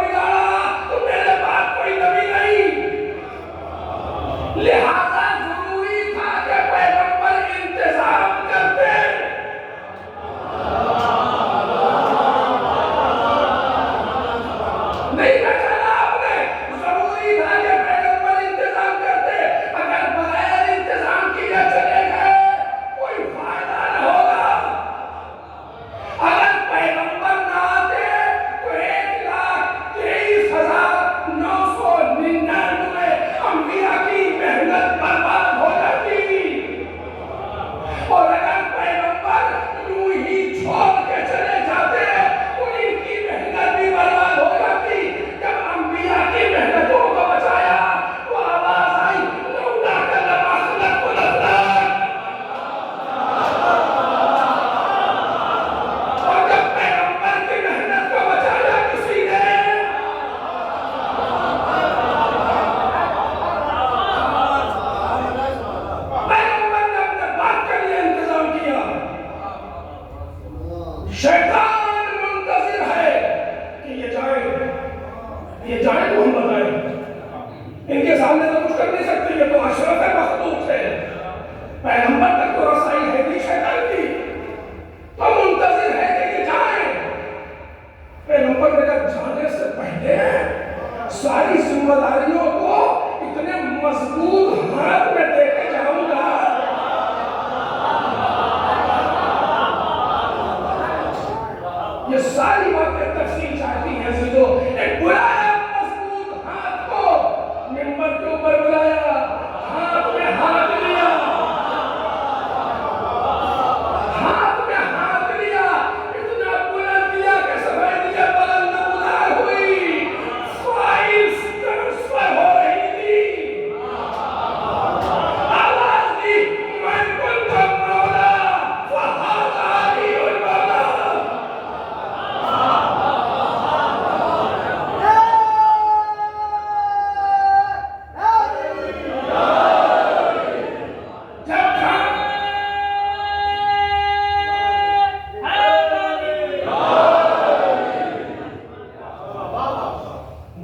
شیطان منتظر ہے کہ یہ جائیں تو ہم بتائیں، ان کے سامنے تو کچھ کر نہیں سکتے، یہ تو اشرف مخلوق ہے، پیغمبر تک تو رسائی ہے نہیں شیطان کی، تو منتظر ہے کہ یہ جائیں۔ پیغمبر نے کہا جانے سے پہلے ساری ذمہ داریوں کو اتنے مضبوط ہاتھ میں دے کے جاؤں گا، یہ ساری باتیں تفصیل چاہتی ہیں عزیزو۔ ایک بلایا مضبوط ہاتھ کو، منبر کے اوپر بلایا، ہاتھ میں ہاتھ لیا، ہاتھ میں ہاتھ لیا، اتنا بلند لیا کہ سفیدیاں بلند نمودار ہوئی، فائلز ٹرانسفر ہو رہی تھی، آواز دی من کنت مولا فہذا علی المولا۔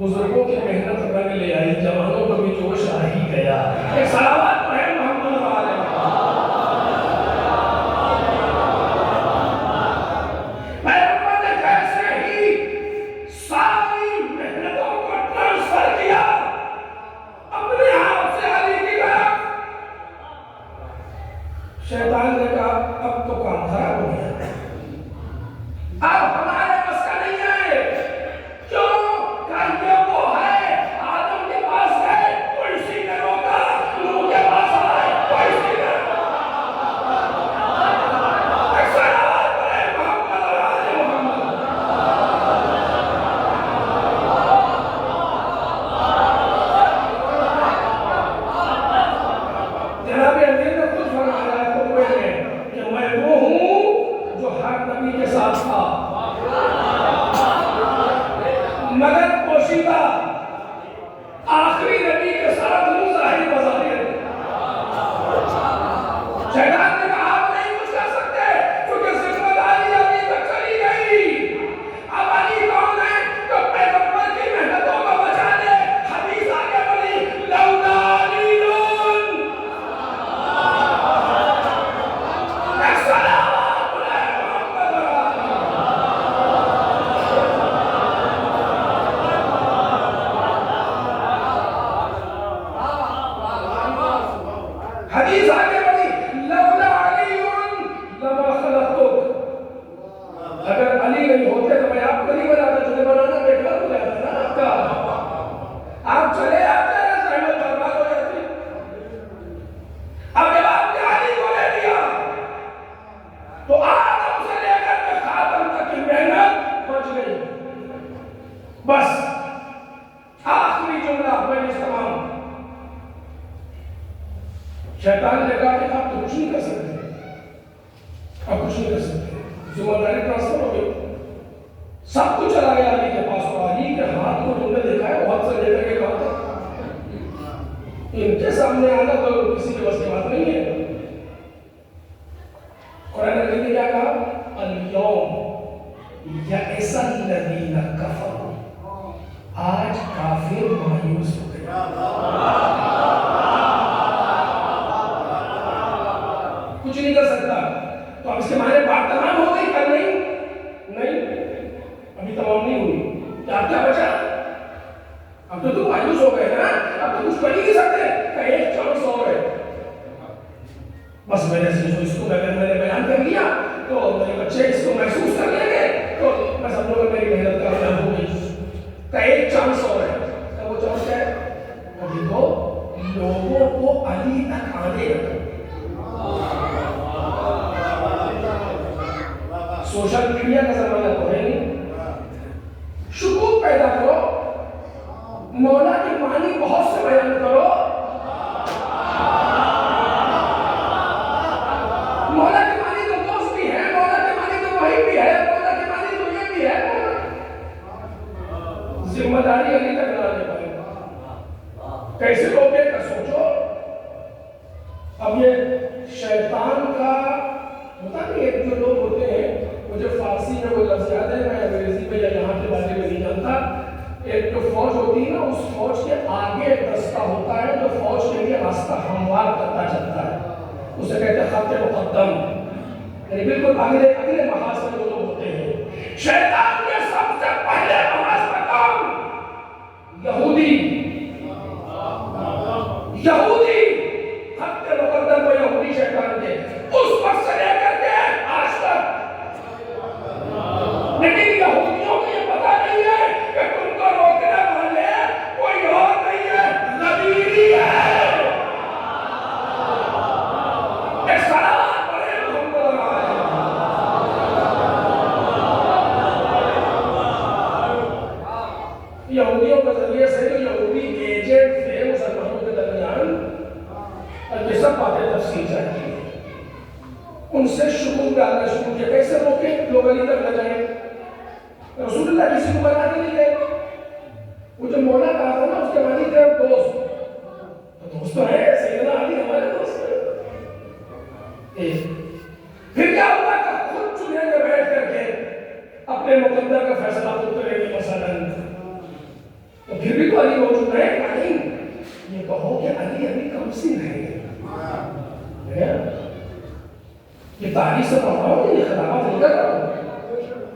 بزرگوں کی محنت رنگ لے آئی، جوانوں کو بھی جوش آ ہی گیا، ایک صلوات تو ہے محمد والے۔ پیغمبر نے جیسے ہی ساری محنتوں کو ٹرانسفر کیا اپنے آپ سے علی کی طرف، شیطان نے کہا اب تو کام خراب ہو گیا، اب ہمارے بس کا نہیں ہے، کیوں کہ یہ وہ ہے، آدم کے پاس گئے تو اسی نے روکا، نوح کے پاس آئے تو اسی نے ایک صلوات پڑھے محمد اور آل محمد۔ جناب امیر نے خود فرمایا ہے خطبے میں کہ میں وہ ہوں جو ہر نبی کے ساتھ تھا، مگر پوشیدہ، آخری نبی کے ساتھ ہوں ظاہر بظاہر۔ شیطان نے کہا آپ نہیں کچھ کر سکتے کیونکہ ذمہ داری ابھی تک چلی گئی، اب علی کون ہے جو پیغمبر کی محنتوں کو بچا لے؟ حدیث آگے بڑھی لولا علی ایک صلوات پڑھے محمد اور آل حدیث آگے بڑھی لولا علی لما خلقتک، اگر علی نہیں ہوتے تو میں آپ کو نہیں بناتا، چلے بنانا بیکار ہو جاتا نا آپ کا، آپ چلے آتے ہیں زحمت برباد ہو جاتی۔ اب جب آپ نے علی کو لے لیا تو آدم سے لے کر کے خاتم تک کی محنت بچ گئی، بس آخری جملہ میں تمام۔ شیطان نے کہا کہ آپ تو کچھ نہیں کر سکتے، آپ کچھ نہیں کر سکتے، ذمہ داری ٹرانسفر ہو گئی، سب کچھ چلا گیا علی کے پاس، اور علی کے ہاتھ کو تم نے دیکھا ہے بہت سے لیٹر کے کہا تھا، ان کے سامنے آنا تو کسی کے بس کی بات نہیں ہے۔ قرآن نے کیا کہا الیوم یئس الذین کفروا، آج کافر مایوس ہو گئے، کچھ نہیں کر سکتا، تو اب اس کے معنی بات تمام ہو گئی کل نہیں ابھی تمام نہیں ہوئی، کیا بچا؟ اب تو تم مایوس ہو گئے نا، اب تو کچھ کر ہی نہیں سکتے، کہ ایک چانس اور ہے، بس میں نے اس کو اگر میں نے بیان کر لیا تو میرے بچے اس کو محسوس کر لیں گے تو میں سمجھوں گا میری محنت کامیاب ہو گئی، کہ ایک چانس اور ہے، کہ وہ چانس ہے ابھی تو لوگوں کو علی تک آنے رکھو، سوشل میڈیا کا زمانہ تو ہے نہیں، شکوک پیدا کرو، مولا کی معنی بہت سے بیان کرو، مولا کی معنی تو دوست بھی ہے، مولا کی معنی تو وہی بھی ہے، مولا کی معنی تو یہ بھی ہے، ذمہ داری علی تک لانے پڑے، کیسے روکے کا سوچو۔ اب یہ شیطان کا ہوتا نہیں ہے، جو لوگ ہوتے ہیں وہ جو فارسی فوج کے آگے ایک دستہ ہوتا ہے جو فوج کے لیے راستہ ہموار کرتا چلتا ہے، اسے کہتے ہیں خط مقدم، یعنی بالکل اگلے محاذ میں جو لوگ ہوتے ہیں۔ شیطان کے سب سے پہلے محاذ میں کون؟ یہودی خط مقدم کو یہودی شیطان کے اس وقت سے لے کر کے آج تک۔ لیکن یہودیوں کو یہ پتا نہیں ہے کہ تم کو روکنے والے کوئی اور نہیں ہے، نبی ہے۔ ایک سلام پڑھے محمد یہودیوں کے ذریعے سے جو یہودی ایجنٹ تھے مسلمانوں کے درمیان، یہ سب باتیں تفصیل چاہتی ہیں، ان سے شکوک ڈالنا شروع کیا، کیسے روکیں لوگ علی تک نہ جائیں۔ رسول اللہ کسی کو بنا کے نہیں گئے، وہ جو مولا کہا تھا نا اس کے معنی تھے دوست، تو دوست تو ہے، سیدنا علی ہمارے دوست ہیں۔ پھر کیا ہوا کہ خود چولہے میں بیٹھ کر کے اپنے مقدر کا فیصلہ خود کریں گے مثلاً، تو پھر بھی تو علی موجود ہے نہیں، یہ کہو کہ علی ابھی کم سن ہے۔ یہ تاریخ سے پڑھ رہا ہوں، یہ خلافت نہیں کر رہا ہوں،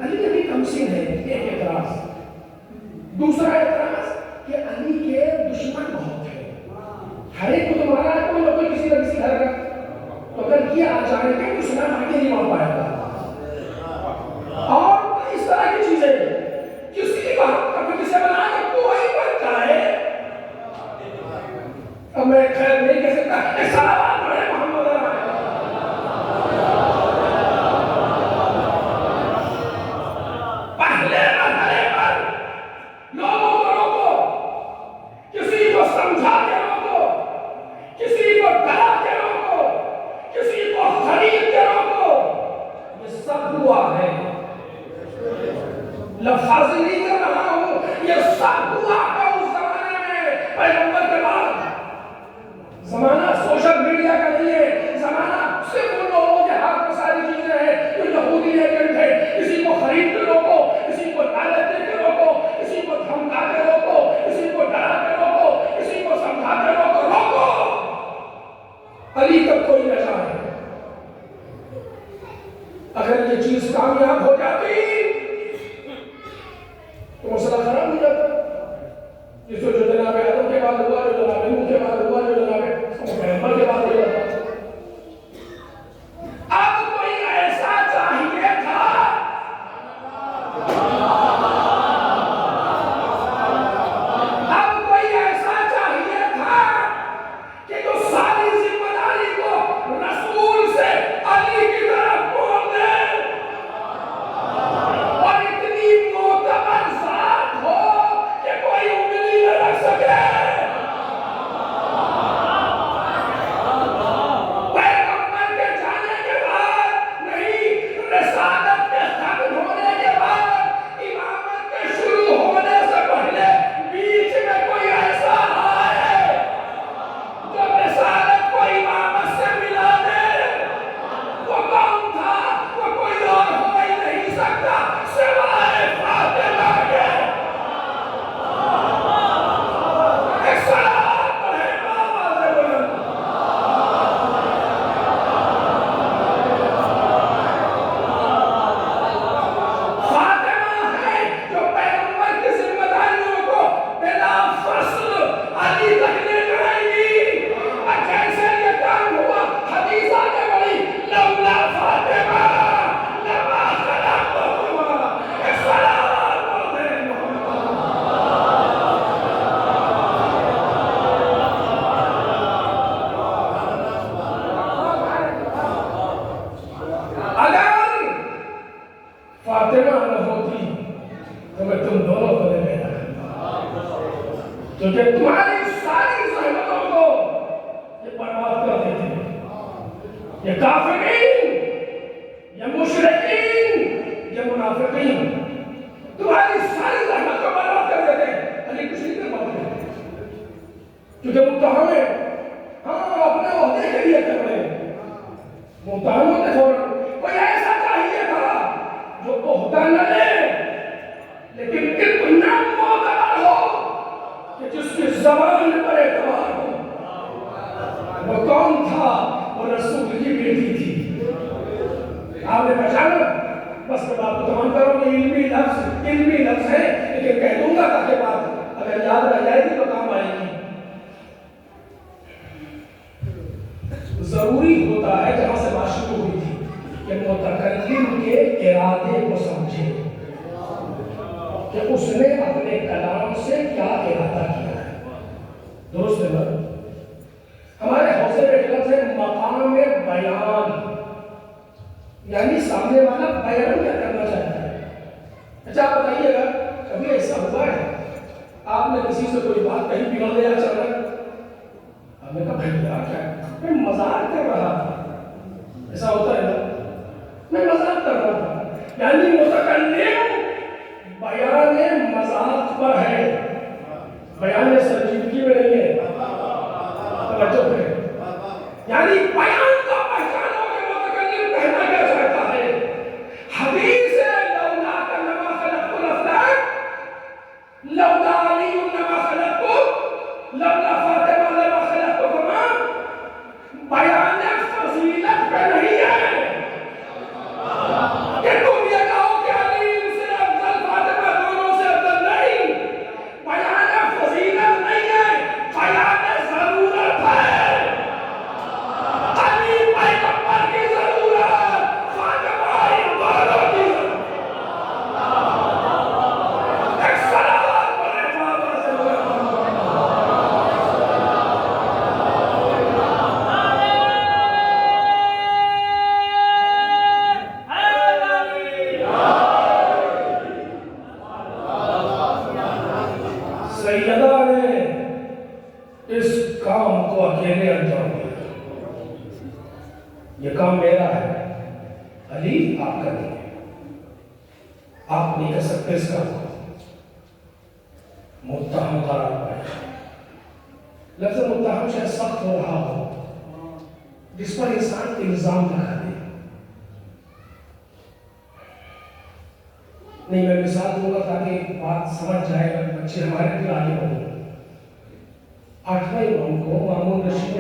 علی ابھی کم سن ہے، ایک اعتراض۔ دوسرا اعتراض کہ علی کے دشمن بہت ہیں، ہر ایک کو تمہارا ہے کوئی نہ کوئی کسی نہ کسی حرکت، تو اگر یہ آ جانے کے دشمن آگے نہیں بڑھ پائے گا، اور اس طرح کی چیزیں کسی کا کبھی کسی بنا کے کوئی بن جائے۔ اب میں خیر نہیں کہہ سکتا سلام پڑھے محمد پہلے مرحلے پر لوگوں کو روکو، کسی کو سمجھا کے روکو، کسی کو ڈرا کے روکو، کسی کو خرید کے روکو، یہ سب ہوا ہے۔ لفظ نہیں کر رہا ہوں، یہ سب ہوا ہے اس زمانے میں پیغمبر کے بعد۔ زمانہ سوشل میڈیا کا نہیں ہے، زمانہ صرف ان لوگوں کے ہاتھ میں ساری چیزیں ہیں جو یہودی ایجنٹ ہے، کسی کو خرید کے روکو، کسی کو لالچ دے کے روکو، کسی کو دھمکا کے روکو، کسی کو ڈرا کے روکو، کسی کو سمجھا کے روکو، علی تک کوئی نہ جائے۔ اگر یہ چیز کامیاب ہو جاتی تو مسئلہ خراب ہو جاتا، جس کو جو جناب آدم کے بعد ہوا، جو جناب نوح کے بعد ہوا، جو جناب پیغمبر کے بعد ہو جاتا۔ اب کوئی ایسا چاہیے تھا، اب کوئی ایسا چاہیے تھا کہ جو ساری ذمہ داری کو رسول سے علی کی طرف موڑ دے، اور اتنی معتبر ذات ہو کہ کوئی انگلی نہ رکھ سکے۔ پیغمبر کے جانے کے بعد نہیں، رسالت کے ختم ہونے کے بعد، امامت کے شروع ہونے سے پہلے بیچ میں کوئی ایسا آئے جو رسالت کو امامت سے ملا دے۔ وہ کون تھا؟ وہ کوئی اور ہو ہی نہیں سکتا سوائے فاطمہ کے۔ ایک سلام پڑھے آواز بلند۔ فاطمہ ہے جو پیغمبر کی ذمہ داریوں کو بلا فصل علی تک لے جائے گی، اور جیسے یہ کام ہوا حدیث آگے بڑھی، لولا فاطمہ لما خلقتہما۔ ایک سلام پڑھے محمد۔ اگر فاطمہ نہ ہوتی تو میں تم دونوں کو لے لیتا، کیونکہ تمہاری ساری زحمتوں کو یہ برباد کر دیتے ہیں۔ یہ کافرین، یہ مشرکین، یہ منافقین تمہاری ساری زحمت کو برباد کر دیتے ہیں۔ علی کچھ نہیں کر پاتے کیونکہ متہم ہے، ہاں اپنے عہدے کے لیے کر رہے ہیں، متہم ہوتے فوراً۔ کوئی ایسا چاہیے تھا جو عہدہ نہ لے لیکن اتنا معتبر ہو کہ جس کی زبان پر اعتبار ہو۔ وہ کون تھا؟ وہ رسول کی بیٹی تھی۔ آپ نے پہچانا؟ بس میں بات کو تمام کروں گی، علمی لفظ ہے، لیکن کہہ دوں گا تاکہ بات اگر یاد رہ جائے گی تو کام آئے گی۔ ضروری ہوتا ہے جہاں سے بات شروع ہوئی تھی کہ متکلم کے ارادے کو سمجھے کہ اس نے اپنے کلام سے کیا ارادہ کیا ہے۔ درست ہے نا؟ ہمارے حوصلے میں ایک لفظ ہے مقام بیان، یعنی سامنے والا بیان کیا کرنا چاہتا ہے۔ اچھا آپ بتائیے گا کبھی ایسا ہوا ہے آپ نے کسی سے کوئی بات کہیں بگڑ گیا اچانک، آپ نے کہا بھائی کیا ہے، میں مذاق کر رہا تھا، ایسا ہوتا ہے نا، میں مذاق کر رہا تھا، یعنی متکلم بیان مذاق پر ہے، بیان سنجیدگی میں نہیں ہے۔ توجہ کریں، یعنی بیان کا پہچانو کہ متکلم کہنا کیا چاہتا ہے۔ حدیث ہے لولا انما خلقت الافلاک، لولا علی انما خلقت، لولا فاطمہ لما خلقتکما۔ بیان فضیلت پہ نہیں ہے کہ تم یہ کہو کہ علی سے افضل، فاطمہ دونوں سے افضل، نہیں۔ بیان فضیلت نہیں ہے، بیان ضرورت ہے۔ علی پیغمبر کی ضرورت، فاطمہ دونوں کی ضرورت۔ ایک صلوات پڑھیں فاطمہ سے سیدہ نے اس کام کو اکیلے انجام دیا۔ یہ کام میرا ہے، علی آپ کا نہیں ہے، آپ نہیں کر سکتے اس کام کو۔ متہم قرار پائے، لفظ متہم شاید سخت ہو رہا ہو، جس پر انسان الزام لگا دے۔ نہیں، میں مثال دوں گا تاکہ بات سمجھ جائے، بچے ہمارے بھی آگے بڑھیں۔ 8واں امام کو مامون رشید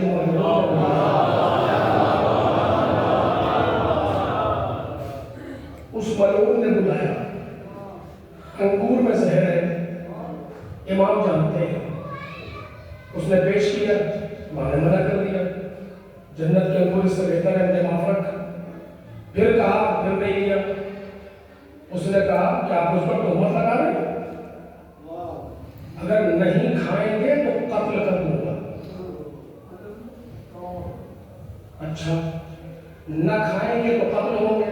اس ملعون نے بلایا، انگور میں زہر ہے، امام جانتے ہیں، اس نے پیش کیا، امام نے منع کر دیا، جنت کے انگور اس سے بہتر ہے، معاف رکھ۔ پھر کہا، پھر نہیں لیا، اس نے کہا کہ آپ اس پر تہمت لگا رہے ہیں، اگر نہیں کھائیں گے تو قتل کر دوں گا۔ اچھا، نہ کھائیں گے تو قتل ہوں گے،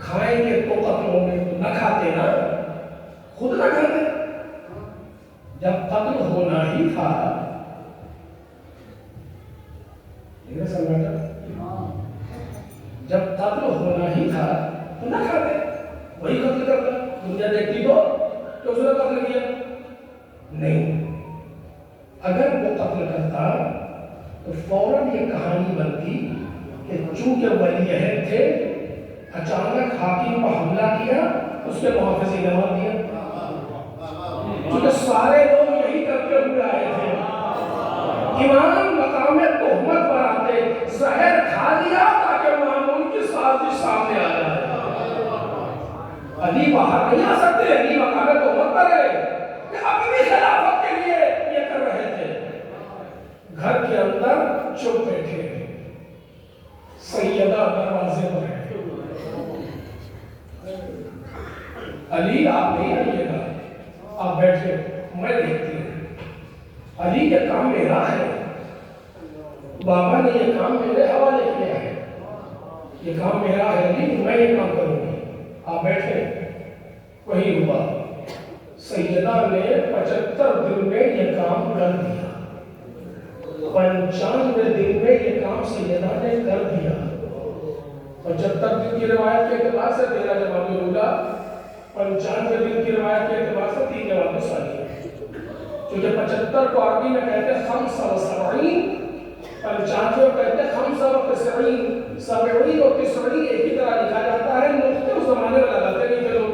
کھائیں گے تو قتل ہوں گے، تو نہ کھاتے نا، خود نہ کھاتے۔ جب قتل ہونا ہی تھا، جب قتل ہونا ہی تھا تو نہ کھاتے، وہی قتل کرتا۔ دنیا دیکھتی تو کہ اس نے قتل کیا نہیں۔ اگر وہ قتل کرتا تو فوراً یہ کہانی بنتی کہ چونکہ ولی عہد تھے، اچانک حاکم پر حملہ کیا، اس کے محافظی نے مار دیا، کیونکہ سارے لوگ یہی کرتے ہوئے آئے تھے۔ امام مقام تہمت پر آتے، زہر کھا لیا تاکہ مامون کی سازش سامنے آ جائے۔ علی باہر نہیں آ سکتے، علی مقام تہمت پر ہے کہ اپنی خلافت کے لیے یہ کر رہے تھے۔ گھر کے اندر چپ بیٹھے، سیدہ دروازے پر ہے، علی آپ نہیں آئیے گا، آپ بیٹھے، میں دیکھتی ہوں۔ علی یہ کام میرا ہے، بابا نے یہ کام میرے حوالے کیا ہے، یہ کام میرا ہے علی، میں یہ کام کروں گی، آپ بیٹھے۔ وہی ہوا، سیدہ نے 75 دن میں یہ کام کر دیا، 95 دن میں یہ کام سیدہ نے کر دیا۔ 75 دن کی روایت کے اعتبار سے 13 جمادی الاولیٰ، 95 دن کی روایت کے اعتبار سے 3 جمادی ثانیہ، کیونکہ 75 کو عربی میں کہتے ہیں 75، 95 کہتے ہیں 95، 70 اور 90 ایک ہی طرح لکھا جاتا ہے، نقطے اس زمانے میں لگاتے نہیں تھے لوگ،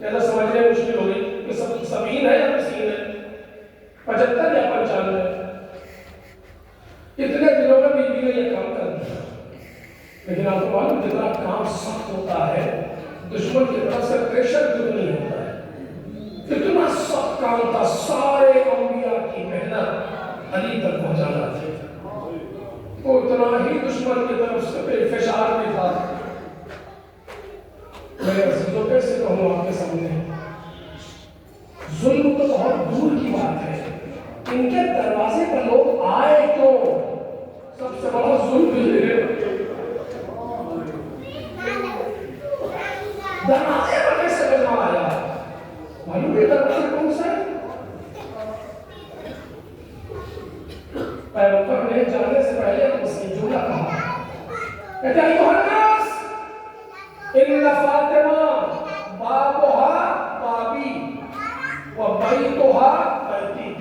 لہذا سمجھنے مشکل ہو گئی کہ 70 ہے یا 90 ہے۔ 75 دشمن کی طرف سے پریشر کتنی ہوتا ہے، کتنا سخت کام تھا، سارے انبیاء کی محنت علی تک پہنچانا تھی، تو اتنا ہی دشمن کی طرف سے فشار بھی تھا۔ میرے عزیزوں کیسے کہوں آپ کے سامنے، ظلم تو بہت دور کی بات ہے، ان کے دروازے پر لوگ آئے کیوں؟ سب سے بڑا ظلم یہ ہے، دروازے پر کیسے بجوا آیا؟ معلوم ہے دروازے کون سا ہے؟ پیغمبر نے جانے سے پہلے اس کی جملہ کہا، کہتے ہیں یوحناس ان فاطمہ بابھا بابی و بیتھا بیتی،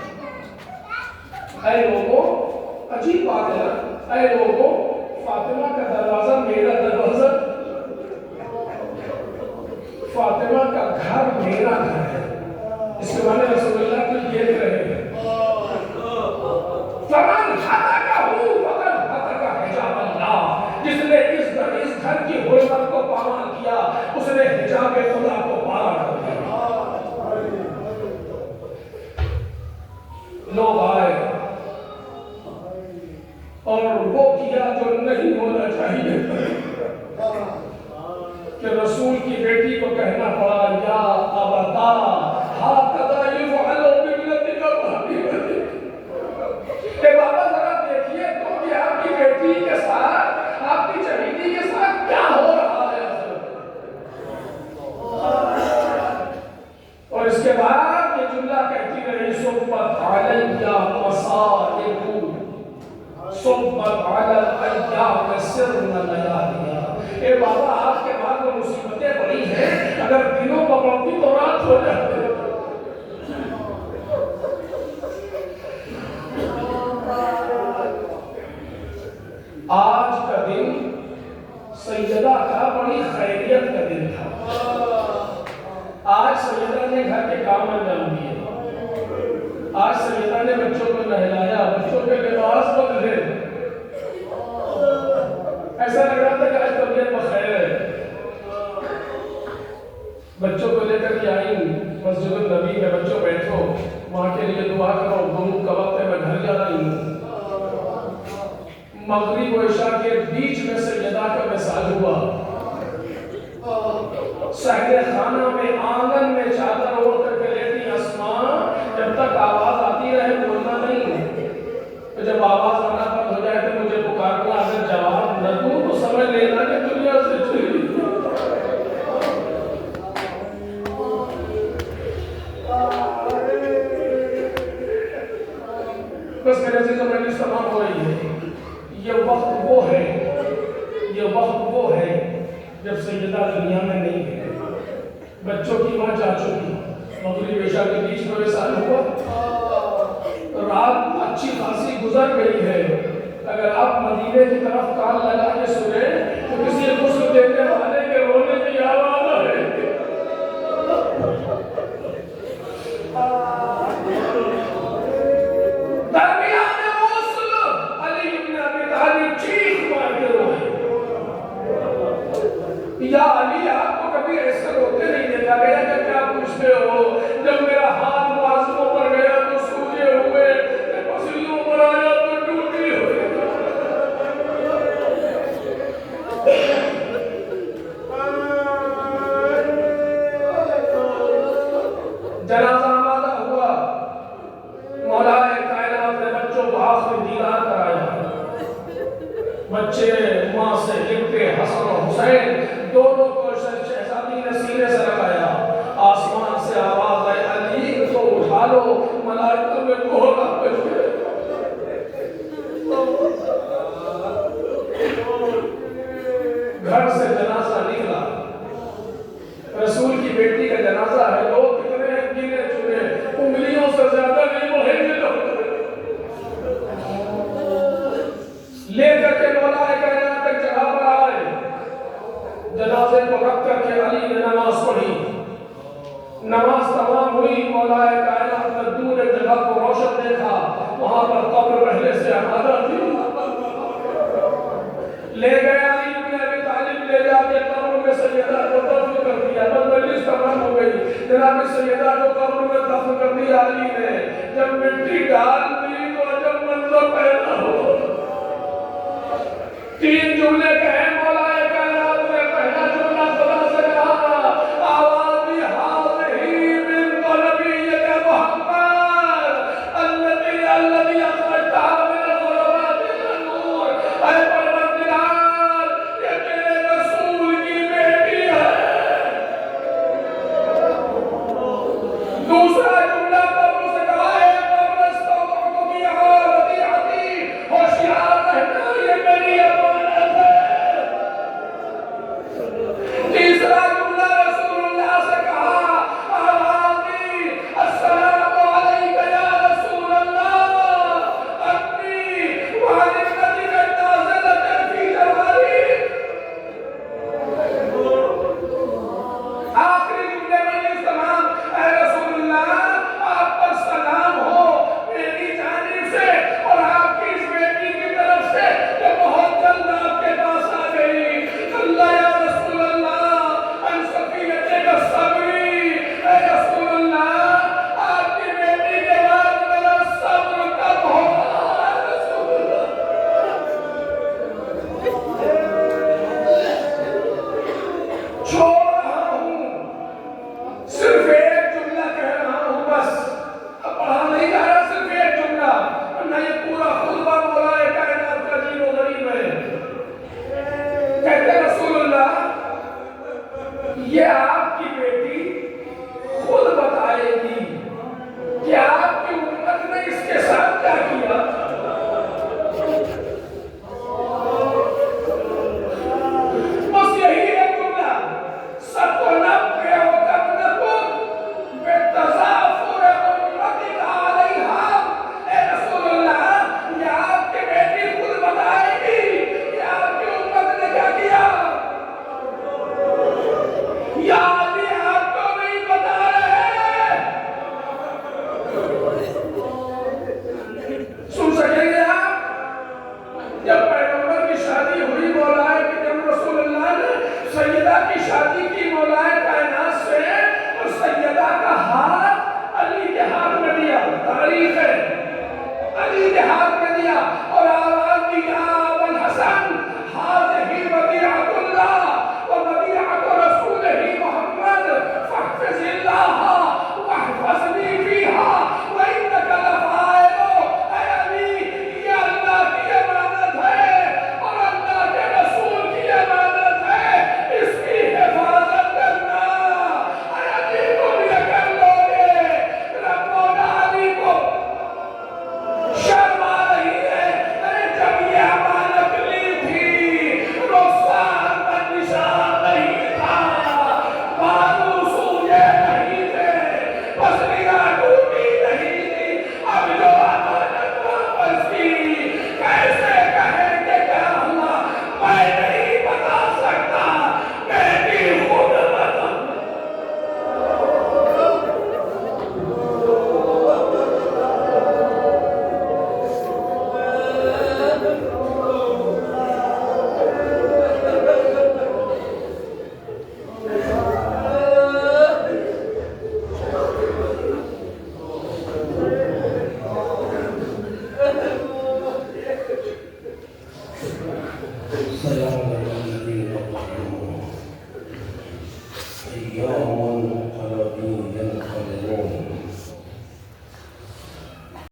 اے لوگوں، عجیب بات ہے نا، اے لوگوں، فاطمہ کا دروازہ میرا دروازہ، فاطمہ کا گھر میرا گھر ہے۔ اس کے معنی رسول اللہ کو یہ کہہ رہے ہیں، فمن ہتکہ فقد ہتک حجاب اللہ، جس نے اس گھر کی حرمت کو پامال کیا، اس نے حجاب خدا کو پارا کر دیا۔ لوگ آئے اور وہ کیا جو نہیں ہونا چاہیے کہ رسول کی بیٹی کو کہنا پڑا، یا ابتا ہاکذا یفعل بابنتک وحبیبتک، کہ بابا ذرا دیکھیے تو کہ آپ کی بیٹی کے ساتھ، آپ کی چہیتی کے ساتھ کیا ہو رہا ہے۔ اور اس کے بعد یہ جملہ کہتی رہی، صبت علیہ مصائب صبت علی الایام سرنا لیالیا، اے بابا آپ کے بعد وہ مصیبتیں بڑی ہیں، اگر دنوں پر پڑتی تو رات ہو جاتے۔ آج کا دن سیدہ کا بڑی خیریت کا دن تھا، آج سیدہ نے گھر کے کام انجام دیے، آج سیدہ نے بچوں کو نہلایا، بچوں کے لباس بدلے، ایسا لگ رہا تھا کہ آج طبیعت بخیر ہے۔ بچوں کو لے کر کے آئیں مسجد النبی میں، بچوں بیٹھو وہاں کے لیے دعا کرو، غروب کا وقت ہے، میں گھر جا رہی ہوں۔ مغرب و عشاء کے بیچ میں سیدہ کا وصال ہوا، صحن خانہ میں آنگن میں چادر اوڑھ کر کے لیٹی اسماء، جب تک آواز آتی رہے بولنا نہیں، تو جب آواز آنا بند ہو جائے تو مجھے پکارنا، اگر جواب نہ دوں تو سمجھ لینا کہ دنیا سے چلی۔ بس میرے عزیزوں میں اس تمام ہو رہی ہے، یہ وقت وہ ہے، یہ وقت وہ ہے جب سیدہ دنیا میں نہیں ہے، بچوں کی ماں جا چکی، مغرب عشاء کے بیچ میں وصال ہوا، رات اچھی خاصی گزر گئی ہے، اگر آپ مدینے کی طرف کان لگا کے سنیں تو کسی غسل دینے والے کے رونے کی آواز ہے۔ درمیان غسل علی بن ابی طالب چیخ مار کے روئے، یا علی آپ کو کبھی ایسے روتے نہیں دیکھا گیا کہ کیا پوچھتے ہو، جب میرا ہاتھ معظموں پر گیا تو سوجے ہوئے، پسلیوں پر آیا تو ٹوٹی ہوئی۔ جنازہ آمادہ ہوا، مولا کائنات نے بچوں کو آخری دیدار کرایا، بچے ماں سے لپٹے، حسن و حسین دونوں کو شہزادی نے سینے سے لگایا، آسمان سے آواز آئی، علی کو اٹھا لو، ملائکہ میں کوہرا بچ گئے۔ گھر سے جنازہ نکلا، رسول کی بیٹی کا جنازہ ہے، لوگ کتنے ہیں گنے چنے، انگلیوں سے زیادہ نہیں بڑھیں گے لوگ، لے کر کے مولا کائنات ایک جگہ پر آئے، جنازے کو رکھ کر کے علی نے نماز پڑھی، نماز تمام ہوئی، مولا کائنات نے دور ایک جگہ کو روشن دیکھا، وہاں پر قبر پہلے سے آمادہ تھی، لے گئے علی بن ابی طالب، لے جا کے قبر میں سیدہ کو دفن کر دیا۔ دیا، بس مجلس تمام ہو گئی۔ جناب سیدہ کو قبر میں دفن کر دیا علی نے، جب مٹی ڈال دی تو عجب منظر پیدا ہو۔ تین جملے کہے مولا کائنات نے، پہلا جملہ خدا سے کہا آوازی حاضری من نبیک محمد الذی اخرجتہ من الظلمات الی النور، اے پروردگار یہ تیرے رسول کی بیٹی ہے۔ دوسرا جملہ قبر سے کہا ہے قبر استودعتک فیہا ودیعتی، ہوشیار رہنا یہ میری امانت ہے۔ تیسرا جملہ رسول اللہ سے کہا آوازی السلام علیک یا رسول اللہ انی وعلمتک النازلۃ فی جواری۔ آخری جملے میں یہ تمام، اے رسول اللہ آپ پر سلام ہو میری جانب سے اور آپ کی اس بیٹی کی طرف سے کہ بہت جلد آپ کے پاس آ گئی۔ اللہ یا رسول اللہ ان صفیتک